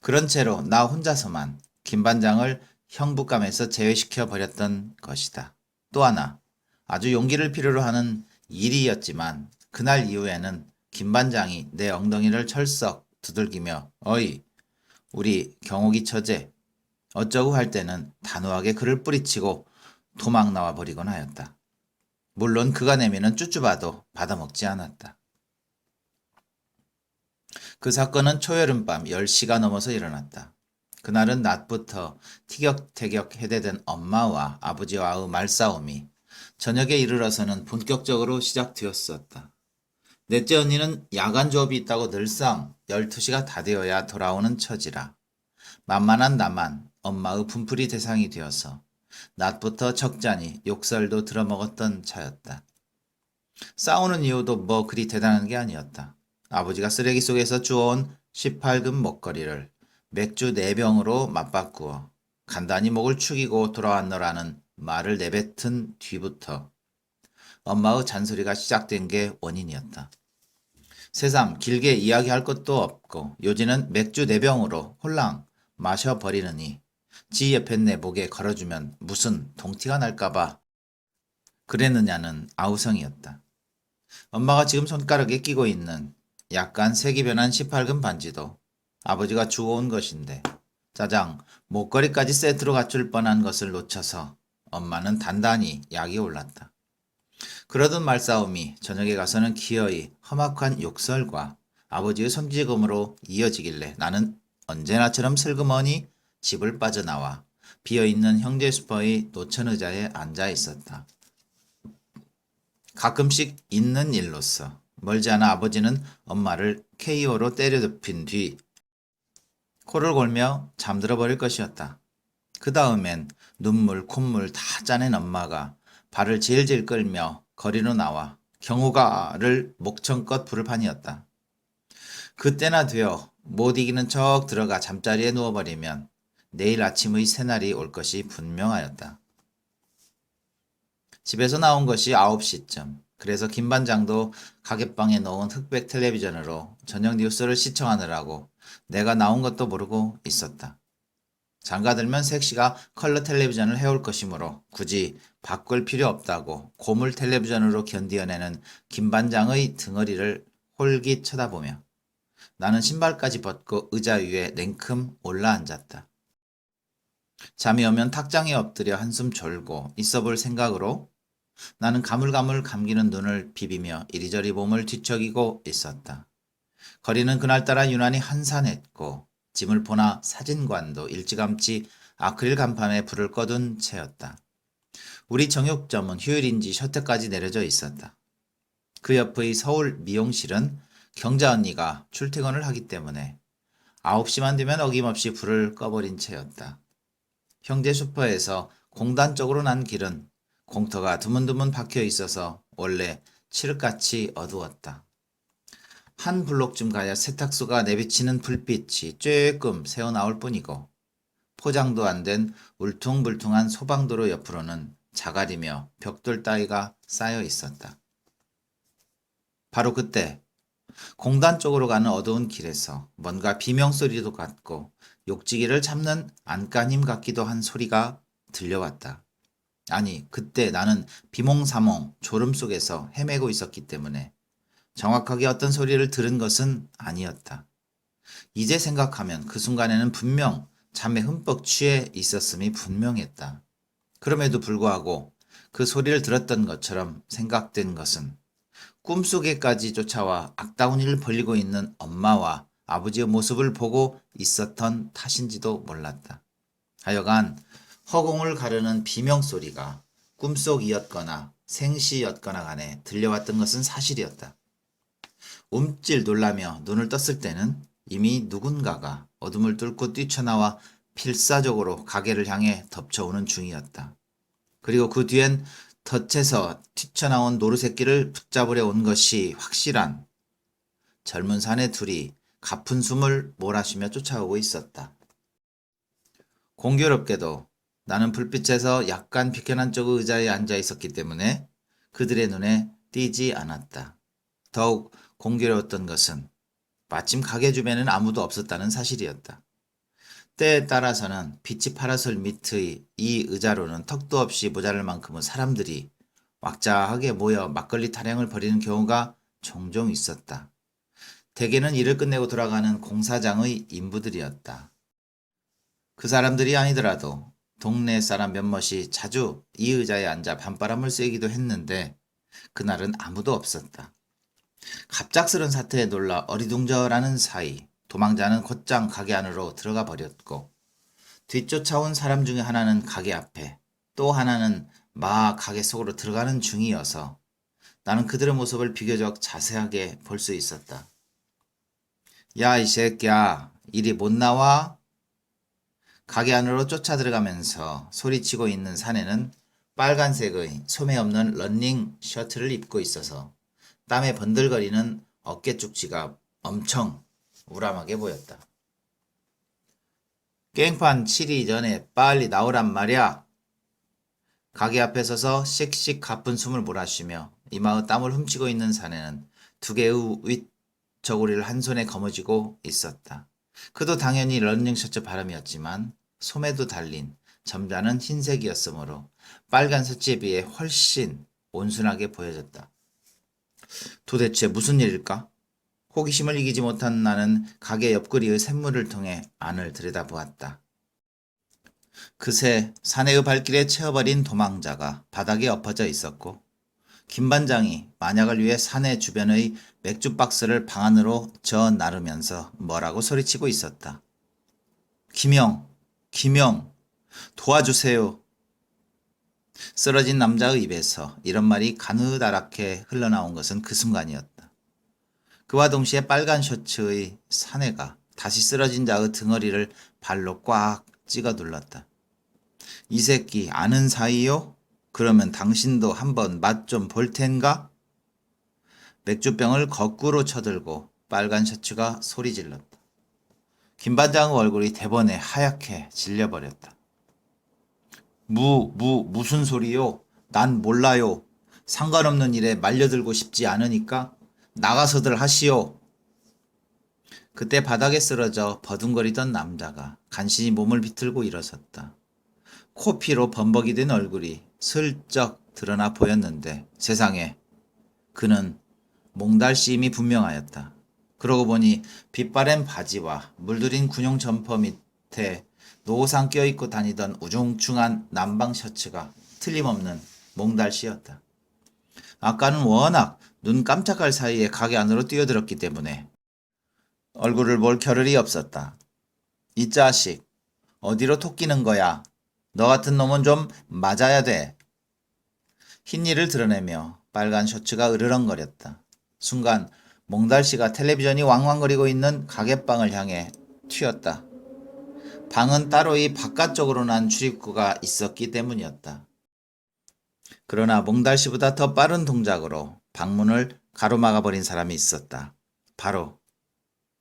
그런 채로 나 혼자서만 김반장을 형부감에서 제외시켜 버렸던 것이다. 또 하나 아주 용기를 필요로 하는 일이었지만 그날 이후에는 김반장이 내 엉덩이를 철썩 두들기며 어이 우리 경옥이 처제 어쩌고 할 때는 단호하게 그를 뿌리치고 도망 나와 버리곤 하였다. 물론 그가 내미는 쭈쭈바도 받아먹지 않았다. 그 사건은 초여름밤 10시가 넘어서 일어났다. 그날은 낮부터 티격태격 해대던 엄마와 아버지와의 말싸움이 저녁에 이르러서는 본격적으로 시작되었었다. 넷째 언니는 야간 조업이 있다고 늘상 12시가 다 되어야 돌아오는 처지라 만만한 나만 엄마의 분풀이 대상이 되어서 낮부터 적잖이 욕설도 들어먹었던 차였다. 싸우는 이유도 뭐 그리 대단한 게 아니었다. 아버지가 쓰레기 속에서 주워온 18금 먹거리를 맥주 4병으로 맞바꾸어 간단히 목을 축이고 돌아왔노라는 말을 내뱉은 뒤부터 엄마의 잔소리가 시작된 게 원인이었다. 새삼 길게 이야기할 것도 없고 요지는 맥주 4병으로 홀랑 마셔버리느니 지 옆에 내 목에 걸어주면 무슨 동티가 날까봐 그랬느냐는 아우성이었다. 엄마가 지금 손가락에 끼고 있는 약간 색이 변한 18금 반지도 아버지가 주워온 것인데 짜장 목걸이까지 세트로 갖출 뻔한 것을 놓쳐서 엄마는 단단히 약이 올랐다. 그러던 말싸움이 저녁에 가서는 기어이 험악한 욕설과 아버지의 손찌검으로 이어지길래 나는 언제나처럼 슬그머니 집을 빠져나와 비어있는 형제 슈퍼의 노천 의자에 앉아 있었다. 가끔씩 있는 일로서 멀지 않아 아버지는 엄마를 KO로 때려눕힌 뒤 코를 골며 잠들어 버릴 것이었다. 그 다음엔 눈물 콧물 다 짜낸 엄마가 발을 질질 끌며 거리로 나와 경우가를 목청껏 부를 판이었다. 그때나 되어 못 이기는 척 들어가 잠자리에 누워버리면 내일 아침의 새날이 올 것이 분명하였다. 집에서 나온 것이 9시쯤. 그래서 김반장도 가게방에 놓은 흑백 텔레비전으로 저녁 뉴스를 시청하느라고 내가 나온 것도 모르고 있었다. 장가들면 색시가 컬러 텔레비전을 해올 것이므로 굳이 바꿀 필요 없다고 고물 텔레비전으로 견디어내는 김반장의 등허리를 홀깃 쳐다보며 나는 신발까지 벗고 의자 위에 냉큼 올라앉았다. 잠이 오면 탁장에 엎드려 한숨 졸고 있어볼 생각으로 나는 가물가물 감기는 눈을 비비며 이리저리 몸을 뒤척이고 있었다. 거리는 그날따라 유난히 한산했고 짐을 보나 사진관도 일찌감치 아크릴 간판에 불을 꺼둔 채였다. 우리 정육점은 휴일인지 셔터까지 내려져 있었다. 그 옆의 서울 미용실은 경자 언니가 출퇴근을 하기 때문에 9시만 되면 어김없이 불을 꺼버린 채였다. 형제 슈퍼에서 공단 쪽으로 난 길은 공터가 드문드문 박혀 있어서 원래 칠흑같이 어두웠다. 한 블록쯤 가야 세탁소가 내비치는 불빛이 쬐끔 새어나올 뿐이고 포장도 안 된 울퉁불퉁한 소방도로 옆으로는 자갈이며 벽돌 따위가 쌓여 있었다. 바로 그때 공단 쪽으로 가는 어두운 길에서 뭔가 비명소리도 같고 욕지기를 잡는 안간힘 같기도 한 소리가 들려왔다. 아니, 그때 나는 비몽사몽 졸음 속에서 헤매고 있었기 때문에 정확하게 어떤 소리를 들은 것은 아니었다. 이제 생각하면 그 순간에는 분명 잠에 흠뻑 취해 있었음이 분명했다. 그럼에도 불구하고 그 소리를 들었던 것처럼 생각된 것은 꿈속에까지 쫓아와 악다운 일을 벌이고 있는 엄마와 아버지의 모습을 보고 있었던 탓인지도 몰랐다. 하여간 허공을 가르는 비명소리가 꿈속이었거나 생시였거나 간에 들려왔던 것은 사실이었다. 움찔 놀라며 눈을 떴을 때는 이미 누군가가 어둠을 뚫고 뛰쳐나와 필사적으로 가게를 향해 덮쳐오는 중이었다. 그리고 그 뒤엔 덫에서 튀쳐나온 노루새끼를 붙잡으려 온 것이 확실한 젊은 사내 둘이 가쁜 숨을 몰아쉬며 쫓아오고 있었다. 공교롭게도 나는 불빛에서 약간 비켜난 쪽 의자에 앉아 있었기 때문에 그들의 눈에 띄지 않았다. 더욱 공교로웠던 것은 마침 가게 주변에는 아무도 없었다는 사실이었다. 때에 따라서는 빛이 파라솔 밑의 이 의자로는 턱도 없이 모자랄 만큼의 사람들이 왁자하게 모여 막걸리 타령을 벌이는 경우가 종종 있었다. 대개는 일을 끝내고 돌아가는 공사장의 인부들이었다. 그 사람들이 아니더라도 동네 사람 몇몇이 자주 이 의자에 앉아 밤바람을 쐬기도 했는데 그날은 아무도 없었다. 갑작스런 사태에 놀라 어리둥절하는 사이 도망자는 곧장 가게 안으로 들어가 버렸고 뒤쫓아온 사람 중에 하나는 가게 앞에 또 하나는 막 가게 속으로 들어가는 중이어서 나는 그들의 모습을 비교적 자세하게 볼 수 있었다. 야, 이 새끼야, 이리 못 나와? 가게 안으로 쫓아 들어가면서 소리치고 있는 사내는 빨간색의 소매 없는 런닝 셔츠를 입고 있어서 땀에 번들거리는 어깨 쪽지가 엄청 우람하게 보였다. 깽판 치리 전에 빨리 나오란 말이야. 가게 앞에 서서 씩씩 가쁜 숨을 몰아쉬며 이마의 땀을 훔치고 있는 사내는 두 개의 윗저고리를 한 손에 거머쥐고 있었다. 그도 당연히 런닝 셔츠 바람이었지만 소매도 달린 점잖은 흰색이었으므로 빨간 셔츠에 비해 훨씬 온순하게 보여졌다. 도대체 무슨 일일까? 호기심을 이기지 못한 나는 가게 옆구리의 샘물을 통해 안을 들여다보았다. 그새 사내의 발길에 채워버린 도망자가 바닥에 엎어져 있었고 김반장이 만약을 위해 사내 주변의 맥주 박스를 방 안으로 저어 나르면서 뭐라고 소리치고 있었다. 김영, 도와주세요. 쓰러진 남자의 입에서 이런 말이 가느다랗게 흘러나온 것은 그 순간이었다. 그와 동시에 빨간 셔츠의 사내가 다시 쓰러진 자의 등허리를 발로 꽉 찍어 눌렀다. 이 새끼 아는 사이요? 그러면 당신도 한번 맛 좀 볼 텐가? 맥주병을 거꾸로 쳐들고 빨간 셔츠가 소리 질렀다. 김반장의 얼굴이 대번에 하얗게 질려버렸다. 무슨 소리요? 난 몰라요. 상관없는 일에 말려들고 싶지 않으니까 나가서들 하시오. 그때 바닥에 쓰러져 버둥거리던 남자가 간신히 몸을 비틀고 일어섰다. 코피로 범벅이 된 얼굴이 슬쩍 드러나 보였는데 세상에 그는 몽달씨임이 분명하였다. 그러고 보니 빛바랜 바지와 물들인 군용 점퍼 밑에 노상 껴입고 다니던 우중충한 남방 셔츠가 틀림없는 몽달씨였다. 아까는 워낙 눈 깜짝할 사이에 가게 안으로 뛰어들었기 때문에 얼굴을 볼 겨를이 없었다. 이 자식, 어디로 토끼는 거야? 너 같은 놈은 좀 맞아야 돼. 흰니를 드러내며 빨간 셔츠가 으르렁거렸다. 순간 몽달씨가 텔레비전이 왕왕거리고 있는 가게방을 향해 튀었다. 방은 따로 이 바깥쪽으로 난 출입구가 있었기 때문이었다. 그러나 몽달씨보다 더 빠른 동작으로 방문을 가로막아버린 사람이 있었다. 바로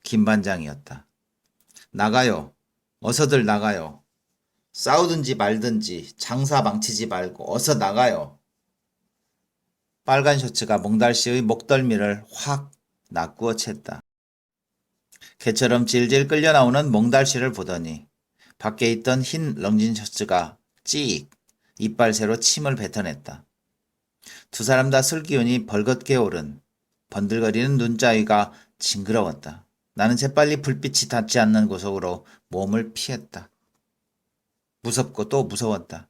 김반장이었다. 나가요. 어서들 나가요. 싸우든지 말든지 장사 망치지 말고 어서 나가요. 빨간 셔츠가 몽달씨의 목덜미를 확 낚구어 챘다. 개처럼 질질 끌려 나오는 몽달씨를 보더니 밖에 있던 흰 렁진 셔츠가 찍 이빨새로 침을 뱉어냈다. 두 사람 다 슬기운이 벌겋게 오른 번들거리는 눈자위가 징그러웠다. 나는 재빨리 불빛이 닿지 않는 곳으로 몸을 피했다. 무섭고 또 무서웠다.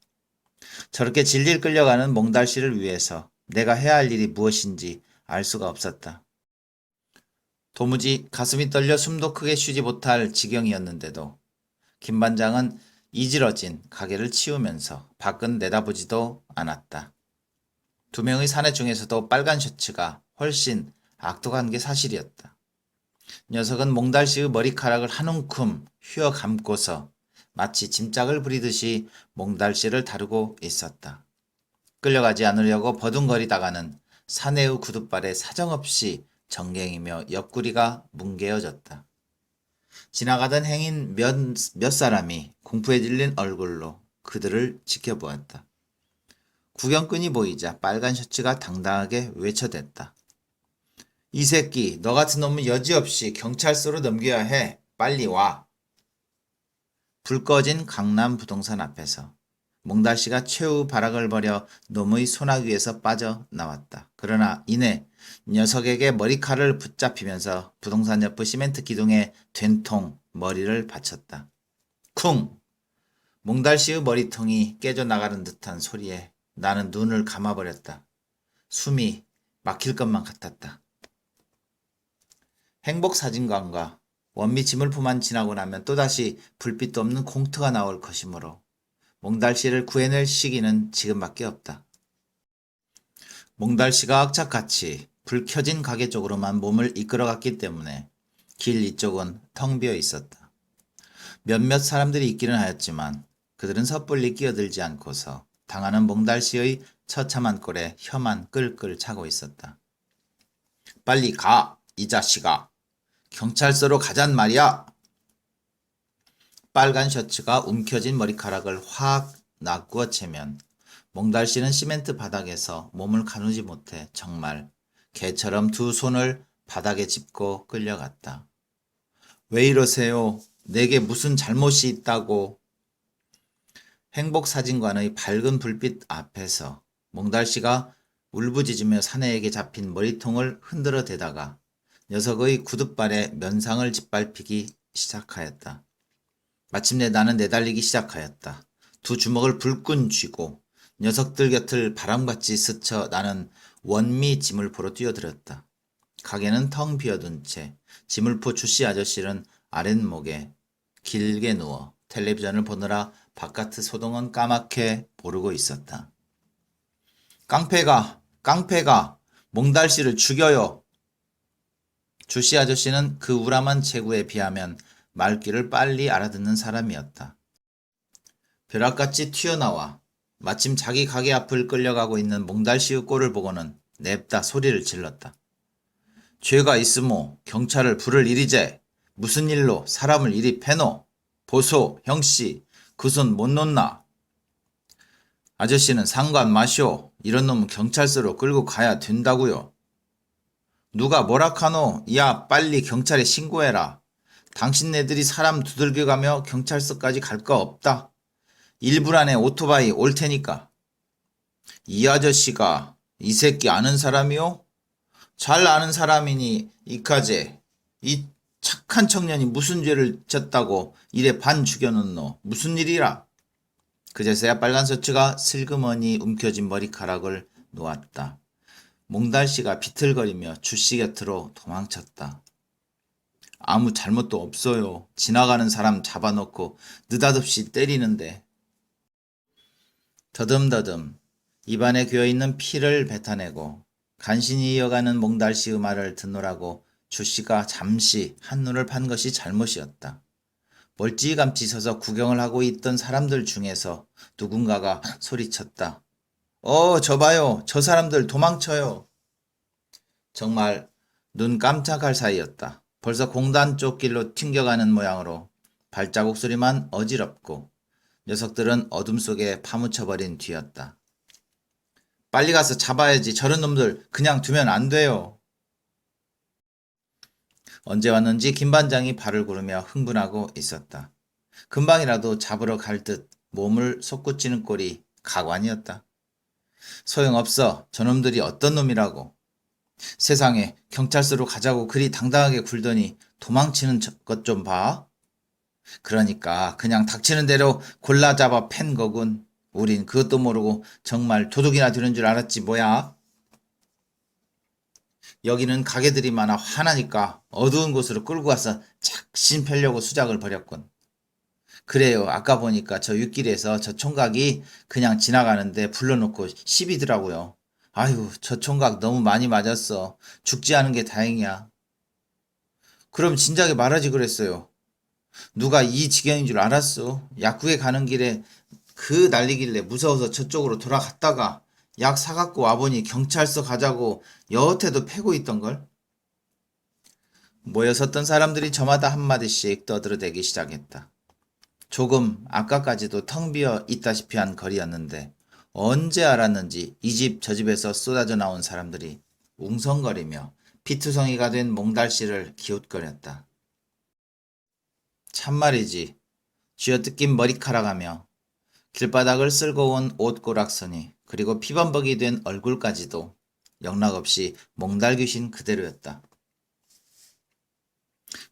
저렇게 질질 끌려가는 몽달씨를 위해서 내가 해야 할 일이 무엇인지 알 수가 없었다. 도무지 가슴이 떨려 숨도 크게 쉬지 못할 지경이었는데도 김반장은 이지러진 가게를 치우면서 밖은 내다보지도 않았다. 두 명의 사내 중에서도 빨간 셔츠가 훨씬 악독한 게 사실이었다. 녀석은 몽달씨의 머리카락을 한 움큼 휘어 감고서 마치 짐짝을 부리듯이 몽달씨를 다루고 있었다. 끌려가지 않으려고 버둥거리다가는 사내의 구둣발에 사정없이 정갱이며 옆구리가 뭉개어졌다. 지나가던 행인 몇 사람이 공포에 질린 얼굴로 그들을 지켜보았다. 구경꾼이 보이자 빨간 셔츠가 당당하게 외쳐댔다. 이 새끼, 너 같은 놈은 여지없이 경찰서로 넘겨야 해. 빨리 와. 불 꺼진 강남 부동산 앞에서 몽달씨가 최후 발악을 벌여 놈의 소나귀에서 빠져나왔다. 그러나 이내 녀석에게 머리칼을 붙잡히면서 부동산 옆의 시멘트 기둥에 된통 머리를 받쳤다. 쿵! 몽달씨의 머리통이 깨져나가는 듯한 소리에 나는 눈을 감아버렸다. 숨이 막힐 것만 같았다. 행복사진관과 원미 지물포만 지나고 나면 또다시 불빛도 없는 공터가 나올 것이므로 몽달씨를 구해낼 시기는 지금밖에 없다. 몽달씨가 악착같이 불 켜진 가게 쪽으로만 몸을 이끌어갔기 때문에 길 이쪽은 텅 비어 있었다. 몇몇 사람들이 있기는 하였지만 그들은 섣불리 끼어들지 않고서 당하는 몽달씨의 처참한 꼴에 혀만 끌끌 차고 있었다. 빨리 가, 이 자식아. 경찰서로 가잔 말이야. 빨간 셔츠가 움켜진 머리카락을 확 낚구어채면 몽달씨는 시멘트 바닥에서 몸을 가누지 못해 정말 개처럼 두 손을 바닥에 짚고 끌려갔다. 왜 이러세요? 내게 무슨 잘못이 있다고. 행복사진관의 밝은 불빛 앞에서 몽달씨가 울부짖으며 사내에게 잡힌 머리통을 흔들어 대다가 녀석의 구둣발에 면상을 짓밟히기 시작하였다. 마침내 나는 내달리기 시작하였다. 두 주먹을 불끈 쥐고 녀석들 곁을 바람같이 스쳐 나는 원미 지물포로 뛰어들었다. 가게는 텅 비어둔 채 지물포 주씨 아저씨는 아랫목에 길게 누워 텔레비전을 보느라 바깥의 소동은 까맣게 모르고 있었다. 깡패가 몽달씨를 죽여요. 주씨 아저씨는 그 우람한 체구에 비하면 말귀를 빨리 알아듣는 사람이었다. 벼락같이 튀어나와 마침 자기 가게 앞을 끌려가고 있는 몽달씨의 꼴을 보고는 냅다 소리를 질렀다. 죄가 있으모 경찰을 부를 일이제. 무슨 일로 사람을 이리 패노. 보소 형씨 그 손 못 놓나. 아저씨는 상관 마시오. 이런 놈은 경찰서로 끌고 가야 된다고요. 누가 뭐라카노. 야 빨리 경찰에 신고해라. 당신네들이 사람 두들겨가며 경찰서까지 갈 거 없다. 1분 안에 오토바이 올 테니까. 이 아저씨가 이 새끼 아는 사람이요? 잘 아는 사람이니 이카제. 이 착한 청년이 무슨 죄를 졌다고 이래 반 죽여놓노. 무슨 일이라. 그제서야 빨간 셔츠가 슬그머니 움켜진 머리카락을 놓았다. 몽달씨가 비틀거리며 주씨 곁으로 도망쳤다. 아무 잘못도 없어요. 지나가는 사람 잡아놓고 느닷없이 때리는데. 더듬더듬 입안에 괴어있는 피를 뱉어내고 간신히 이어가는 몽달씨의 말을 듣노라고 주씨가 잠시 한눈을 판 것이 잘못이었다. 멀찌감치 서서 구경을 하고 있던 사람들 중에서 누군가가 소리쳤다. 저 봐요. 저 사람들 도망쳐요. 정말 눈 깜짝할 사이였다. 벌써 공단 쪽 길로 튕겨가는 모양으로 발자국 소리만 어지럽고 녀석들은 어둠 속에 파묻혀버린 뒤였다. 빨리 가서 잡아야지. 저런 놈들 그냥 두면 안 돼요. 언제 왔는지 김반장이 발을 구르며 흥분하고 있었다. 금방이라도 잡으러 갈 듯 몸을 솟구치는 꼴이 가관이었다. 소용없어. 저놈들이 어떤 놈이라고. 세상에 경찰서로 가자고 그리 당당하게 굴더니 도망치는 것 좀 봐. 그러니까 그냥 닥치는 대로 골라 잡아 팬 거군. 우린 그것도 모르고 정말 도둑이나 되는 줄 알았지 뭐야. 여기는 가게들이 많아 화나니까 어두운 곳으로 끌고 가서 작신 펴려고 수작을 벌였군. 그래요. 아까 보니까 저 윗길에서 저 총각이 그냥 지나가는데 불러놓고 시비더라고요. 아유, 저 총각 너무 많이 맞았어. 죽지 않은 게 다행이야. 그럼 진작에 말하지 그랬어요. 누가 이 지경인 줄 알았어. 약국에 가는 길에 그 난리길래 무서워서 저쪽으로 돌아갔다가 약 사갖고 와보니 경찰서 가자고 여태도 패고 있던걸. 모여 섰던 사람들이 저마다 한마디씩 떠들어대기 시작했다. 조금 아까까지도 텅 비어 있다시피 한 거리였는데 언제 알았는지 이 집 저 집에서 쏟아져 나온 사람들이 웅성거리며 피투성이가 된 몽달씨를 기웃거렸다. 참말이지. 쥐어뜯긴 머리카락하며 길바닥을 쓸고 온 옷고락선이 그리고 피범벅이 된 얼굴까지도 영락없이 몽달 귀신 그대로였다.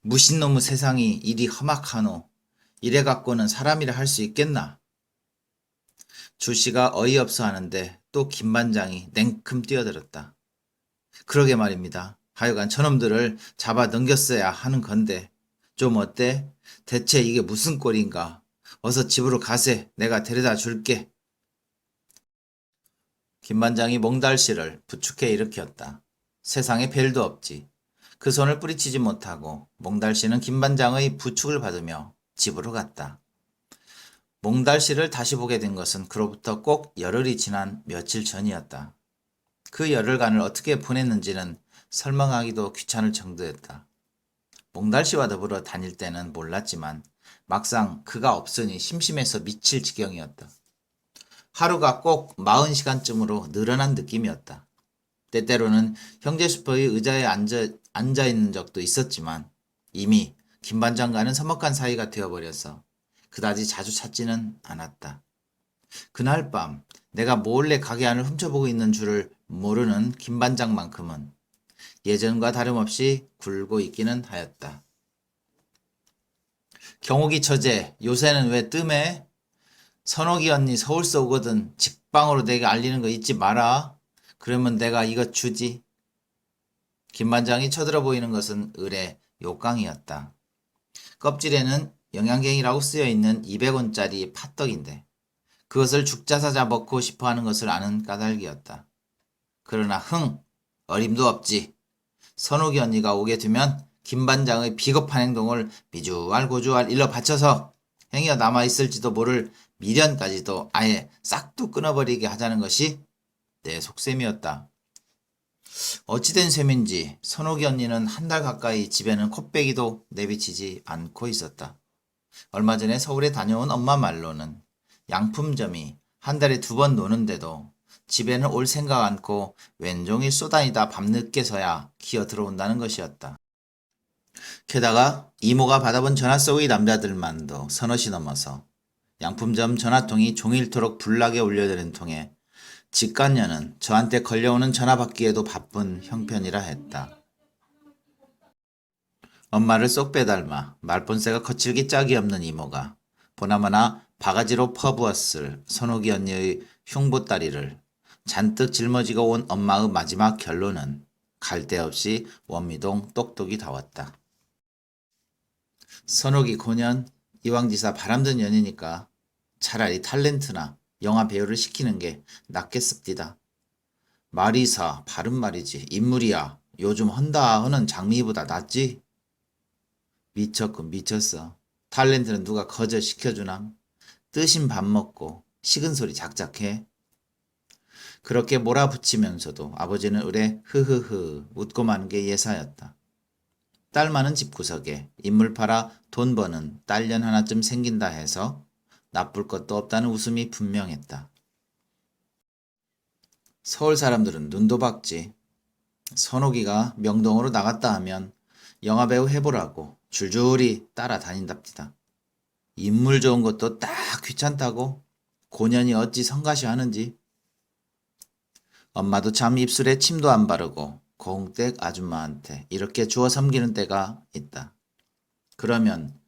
무신놈의 세상이 이리 험악하노. 이래 갖고는 사람이라 할 수 있겠나? 주씨가 어이없어 하는데 또 김반장이 냉큼 뛰어들었다. 그러게 말입니다. 하여간 저놈들을 잡아 넘겼어야 하는 건데 좀 어때? 대체 이게 무슨 꼴인가? 어서 집으로 가세. 내가 데려다 줄게. 김반장이 몽달씨를 부축해 일으켰다. 세상에 별도 없지. 그 손을 뿌리치지 못하고 몽달씨는 김반장의 부축을 받으며 집으로 갔다. 몽달씨를 다시 보게 된 것은 그로부터 꼭 열흘이 지난 며칠 전이었다. 그 열흘간을 어떻게 보냈는지는 설명하기도 귀찮을 정도였다. 몽달씨와 더불어 다닐 때는 몰랐지만 막상 그가 없으니 심심해서 미칠 지경이었다. 하루가 꼭 40시간쯤으로 늘어난 느낌이었다. 때때로는 형제 슈퍼의 의자에 앉아 있는 적도 있었지만 이미 김반장과는 서먹한 사이가 되어버려서 그다지 자주 찾지는 않았다. 그날 밤 내가 몰래 가게 안을 훔쳐보고 있는 줄을 모르는 김반장만큼은 예전과 다름없이 굴고 있기는 하였다. 경옥이 처제, 요새는 왜 뜸해? 선옥이 언니 서울서 오거든 직방으로 내게 알리는 거 잊지 마라. 그러면 내가 이것 주지. 김반장이 쳐들어 보이는 것은 을의 요강이었다. 껍질에는 영양갱이라고 쓰여있는 200원짜리 팥떡인데 그것을 죽자사자 먹고 싶어하는 것을 아는 까닭이었다. 그러나 어림도 없지. 선옥이 언니가 오게 되면 김반장의 비겁한 행동을 미주알고주알 일러 바쳐서 행여 남아있을지도 모를 미련까지도 아예 싹둑 끊어버리게 하자는 것이 내 속셈이었다. 어찌된 셈인지 선옥이 언니는 한 달 가까이 집에는 콧배기도 내비치지 않고 있었다. 얼마 전에 서울에 다녀온 엄마 말로는 양품점이 한 달에 2번 노는데도 집에는 올 생각 않고 왼종일 쏘다니다 밤늦게서야 기어 들어온다는 것이었다. 게다가 이모가 받아본 전화 속의 남자들만도 서너시 넘어서 양품점 전화통이 종일토록 불나게 울려대는 통에 직간녀는 저한테 걸려오는 전화 받기에도 바쁜 형편이라 했다. 엄마를 쏙 빼닮아 말본새가 거칠기 짝이 없는 이모가 보나마나 바가지로 퍼부었을 선옥이 언니의 흉보다리를 잔뜩 짊어지고 온 엄마의 마지막 결론은 갈 데 없이 원미동 똑똑이 다웠다. 선옥이 고년 이왕지사 바람든 년이니까 차라리 탤런트나 영화 배우를 시키는 게 낫겠습디다. 말이사 바른 말이지 인물이야 요즘 헌다 하는 장미보다 낫지? 미쳤군 미쳤어. 탤런트는 누가 거저 시켜주나? 뜨신 밥 먹고 식은 소리 작작해. 그렇게 몰아붙이면서도 아버지는 을에 흐흐흐 웃고 마는 게 예사였다. 딸 많은 집구석에 인물 팔아 돈 버는 딸년 하나쯤 생긴다 해서 나쁠 것도 없다는 웃음이 분명했다. 서울 사람들은 눈도 박지. 선옥이가 명동으로 나갔다 하면 영화배우 해보라고 줄줄이 따라다닌답니다. 인물 좋은 것도 딱 귀찮다고 고년이 어찌 성가시 하는지. 엄마도 참 입술에 침도 안 바르고 고흥댁 아줌마한테 이렇게 주워 섬기는 때가 있다. 그러면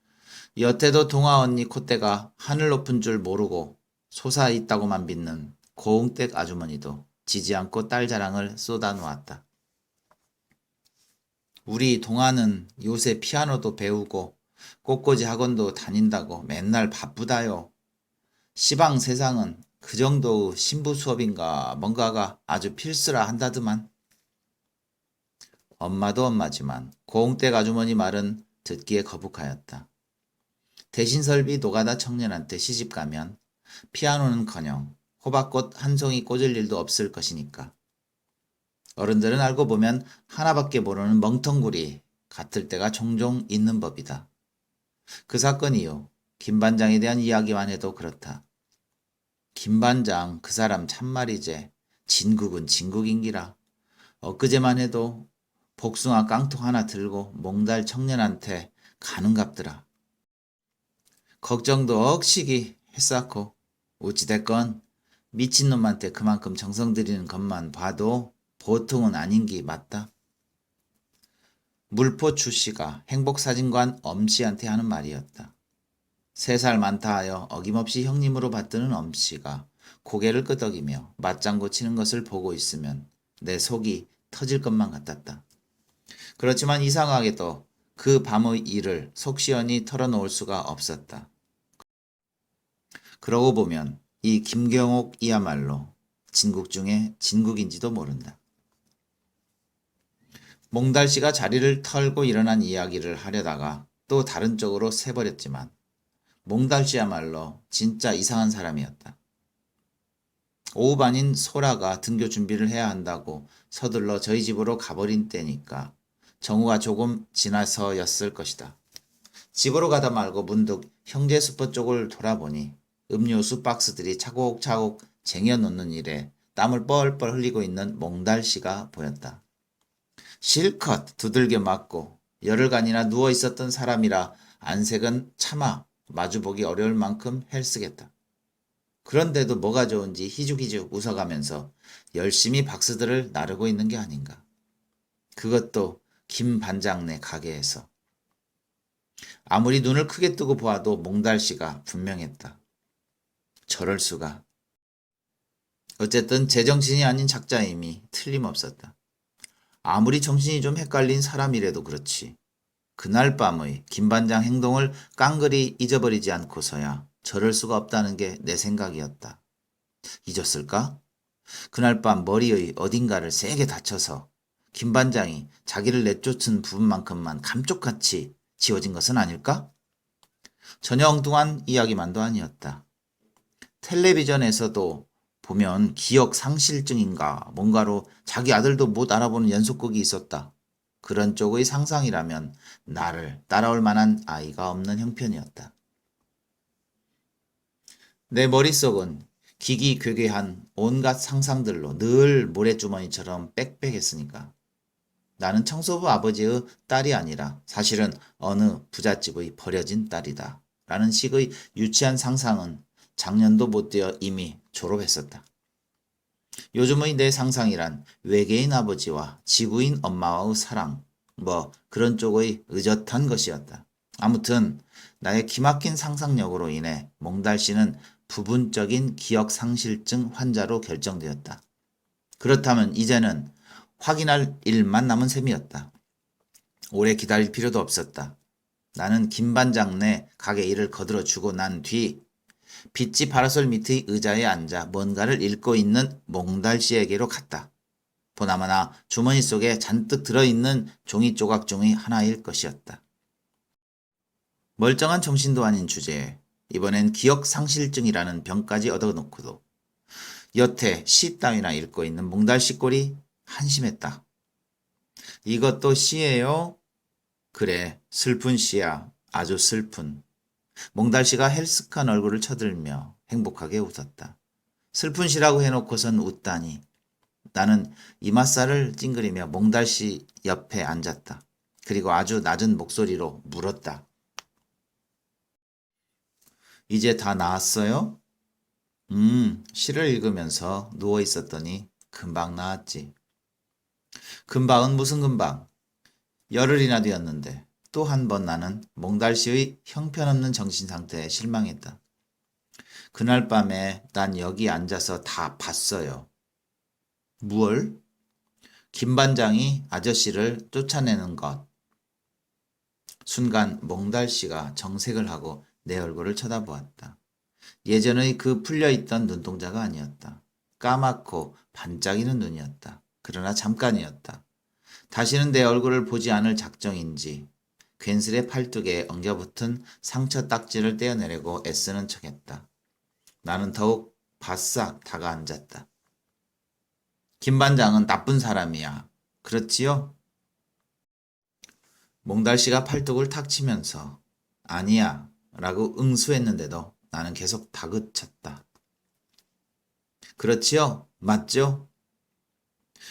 여태도 동아 언니 콧대가 하늘 높은 줄 모르고 솟아 있다고만 믿는 고흥댁 아주머니도 지지 않고 딸 자랑을 쏟아놓았다. 우리 동아는 요새 피아노도 배우고 꽃꽂이 학원도 다닌다고 맨날 바쁘다요. 시방 세상은 그 정도의 신부 수업인가 뭔가가 아주 필수라 한다더만. 엄마도 엄마지만 고흥댁 아주머니 말은 듣기에 거북하였다. 대신 설비 노가다 청년한테 시집가면 피아노는커녕 호박꽃 한 송이 꽂을 일도 없을 것이니까. 어른들은 알고 보면 하나밖에 모르는 멍텅구리 같을 때가 종종 있는 법이다. 그 사건 이후 김 반장에 대한 이야기만 해도 그렇다. 김 반장 그 사람 참말이제 진국은 진국인기라. 엊그제만 해도 복숭아 깡통 하나 들고 몽달 청년한테 가는갑더라. 걱정도 억시기 했었고 어찌됐건 미친놈한테 그만큼 정성 들이는 것만 봐도 보통은 아닌기 맞다. 물포 추씨가 행복사진관 엄씨한테 하는 말이었다. 3살 많다 하여 어김없이 형님으로 받드는 엄씨가 고개를 끄덕이며 맞장구 치는 것을 보고 있으면 내 속이 터질 것만 같았다. 그렇지만 이상하게도 그 밤의 일을 속 시원히 털어놓을 수가 없었다. 그러고 보면 이 김경옥이야말로 진국 중에 진국인지도 모른다. 몽달씨가 자리를 털고 일어난 이야기를 하려다가 또 다른 쪽으로 새버렸지만 몽달씨야말로 진짜 이상한 사람이었다. 오후 반인 소라가 등교 준비를 해야 한다고 서둘러 저희 집으로 가버린 때니까 정우가 조금 지나서였을 것이다. 집으로 가다 말고 문득 형제 수퍼 쪽을 돌아보니 음료수 박스들이 차곡차곡 쟁여놓는 일에 땀을 뻘뻘 흘리고 있는 몽달씨가 보였다. 실컷 두들겨 맞고 열흘간이나 누워있었던 사람이라 안색은 차마 마주보기 어려울 만큼 헬쓰겠다. 그런데도 뭐가 좋은지 희죽희죽 웃어가면서 열심히 박스들을 나르고 있는 게 아닌가. 그것도 김 반장네 가게에서. 아무리 눈을 크게 뜨고 보아도 몽달씨가 분명했다. 저럴 수가. 어쨌든 제정신이 아닌 작자임이 틀림없었다. 아무리 정신이 좀 헷갈린 사람이라도 그렇지. 그날 밤의 김 반장 행동을 깡그리 잊어버리지 않고서야 저럴 수가 없다는 게 내 생각이었다. 잊었을까? 그날 밤 머리의 어딘가를 세게 다쳐서 김 반장이 자기를 내쫓은 부분만큼만 감쪽같이 지워진 것은 아닐까? 전혀 엉뚱한 이야기만도 아니었다. 텔레비전에서도 보면 기억 상실증인가 뭔가로 자기 아들도 못 알아보는 연속극이 있었다. 그런 쪽의 상상이라면 나를 따라올 만한 아이가 없는 형편이었다. 내 머릿속은 기기괴괴한 온갖 상상들로 늘 모래주머니처럼 빽빽했으니까. 나는 청소부 아버지의 딸이 아니라 사실은 어느 부잣집의 버려진 딸이다. 라는 식의 유치한 상상은 작년도 못 되어 이미 졸업했었다. 요즘의 내 상상이란 외계인 아버지와 지구인 엄마와의 사랑, 뭐 그런 쪽의 의젓한 것이었다. 아무튼 나의 기막힌 상상력으로 인해 몽달씨는 부분적인 기억상실증 환자로 결정되었다. 그렇다면 이제는 확인할 일만 남은 셈이었다. 오래 기다릴 필요도 없었다. 나는 김 반장네 가게 일을 거들어주고 난 뒤 빛지 파라솔 밑의 의자에 앉아 뭔가를 읽고 있는 몽달씨에게로 갔다. 보나마나 주머니 속에 잔뜩 들어있는 종이 조각 중의 하나일 것이었다. 멀쩡한 정신도 아닌 주제에 이번엔 기억상실증이라는 병까지 얻어놓고도 여태 시 따위나 읽고 있는 몽달씨 꼴이 한심했다. 이것도 시예요? 그래, 슬픈 시야. 아주 슬픈. 몽달씨가 헬스한 얼굴을 쳐들며 행복하게 웃었다. 슬픈 시라고 해놓고선 웃다니. 나는 이맛살을 찡그리며 몽달씨 옆에 앉았다. 그리고 아주 낮은 목소리로 물었다. 이제 다 나았어요? 시를 읽으면서 누워있었더니 금방 나았지. 금방은 무슨 금방? 열흘이나 되었는데 또 한 번 나는 몽달씨의 형편없는 정신상태에 실망했다. 그날 밤에 난 여기 앉아서 다 봤어요. 무얼? 김 반장이 아저씨를 쫓아내는 것. 순간 몽달씨가 정색을 하고 내 얼굴을 쳐다보았다. 예전의 그 풀려있던 눈동자가 아니었다. 까맣고 반짝이는 눈이었다. 그러나 잠깐이었다. 다시는 내 얼굴을 보지 않을 작정인지 괜스레 팔뚝에 엉겨붙은 상처 딱지를 떼어내려고 애쓰는 척했다. 나는 더욱 바싹 다가앉았다. 김 반장은 나쁜 사람이야. 그렇지요? 몽달씨가 팔뚝을 탁 치면서 아니야 라고 응수했는데도 나는 계속 다그쳤다. 그렇지요? 맞죠?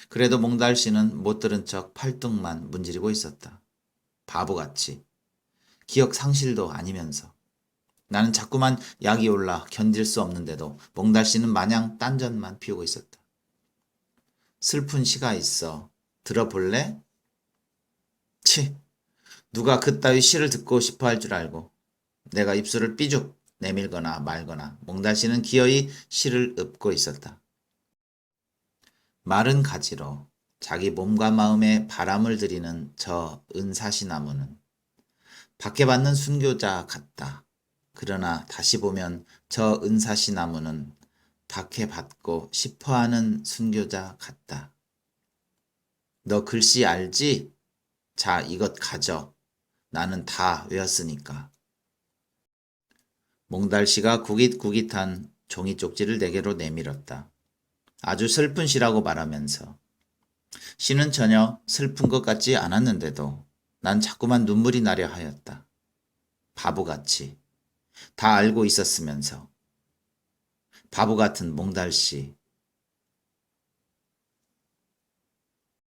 그래도 몽달씨는 못 들은 척 팔뚝만 문지르고 있었다. 바보같이. 기억 상실도 아니면서. 나는 자꾸만 약이 올라 견딜 수 없는데도 몽달씨는 마냥 딴전만 피우고 있었다. 슬픈 시가 있어. 들어볼래? 치, 누가 그따위 시를 듣고 싶어 할 줄 알고 내가 입술을 삐죽 내밀거나 말거나 몽달씨는 기어이 시를 읊고 있었다. 마른 가지로 자기 몸과 마음에 바람을 들이는 저 은사시나무는 박해받는 순교자 같다. 그러나 다시 보면 저 은사시나무는 박해받고 싶어하는 순교자 같다. 너 글씨 알지? 자, 이것 가져. 나는 다 외웠으니까. 몽달씨가 구깃구깃한 종이 쪽지를 내게로 내밀었다. 아주 슬픈 시라고 말하면서 시는 전혀 슬픈 것 같지 않았는데도 난 자꾸만 눈물이 나려 하였다. 바보같이 다 알고 있었으면서 바보 같은 몽달씨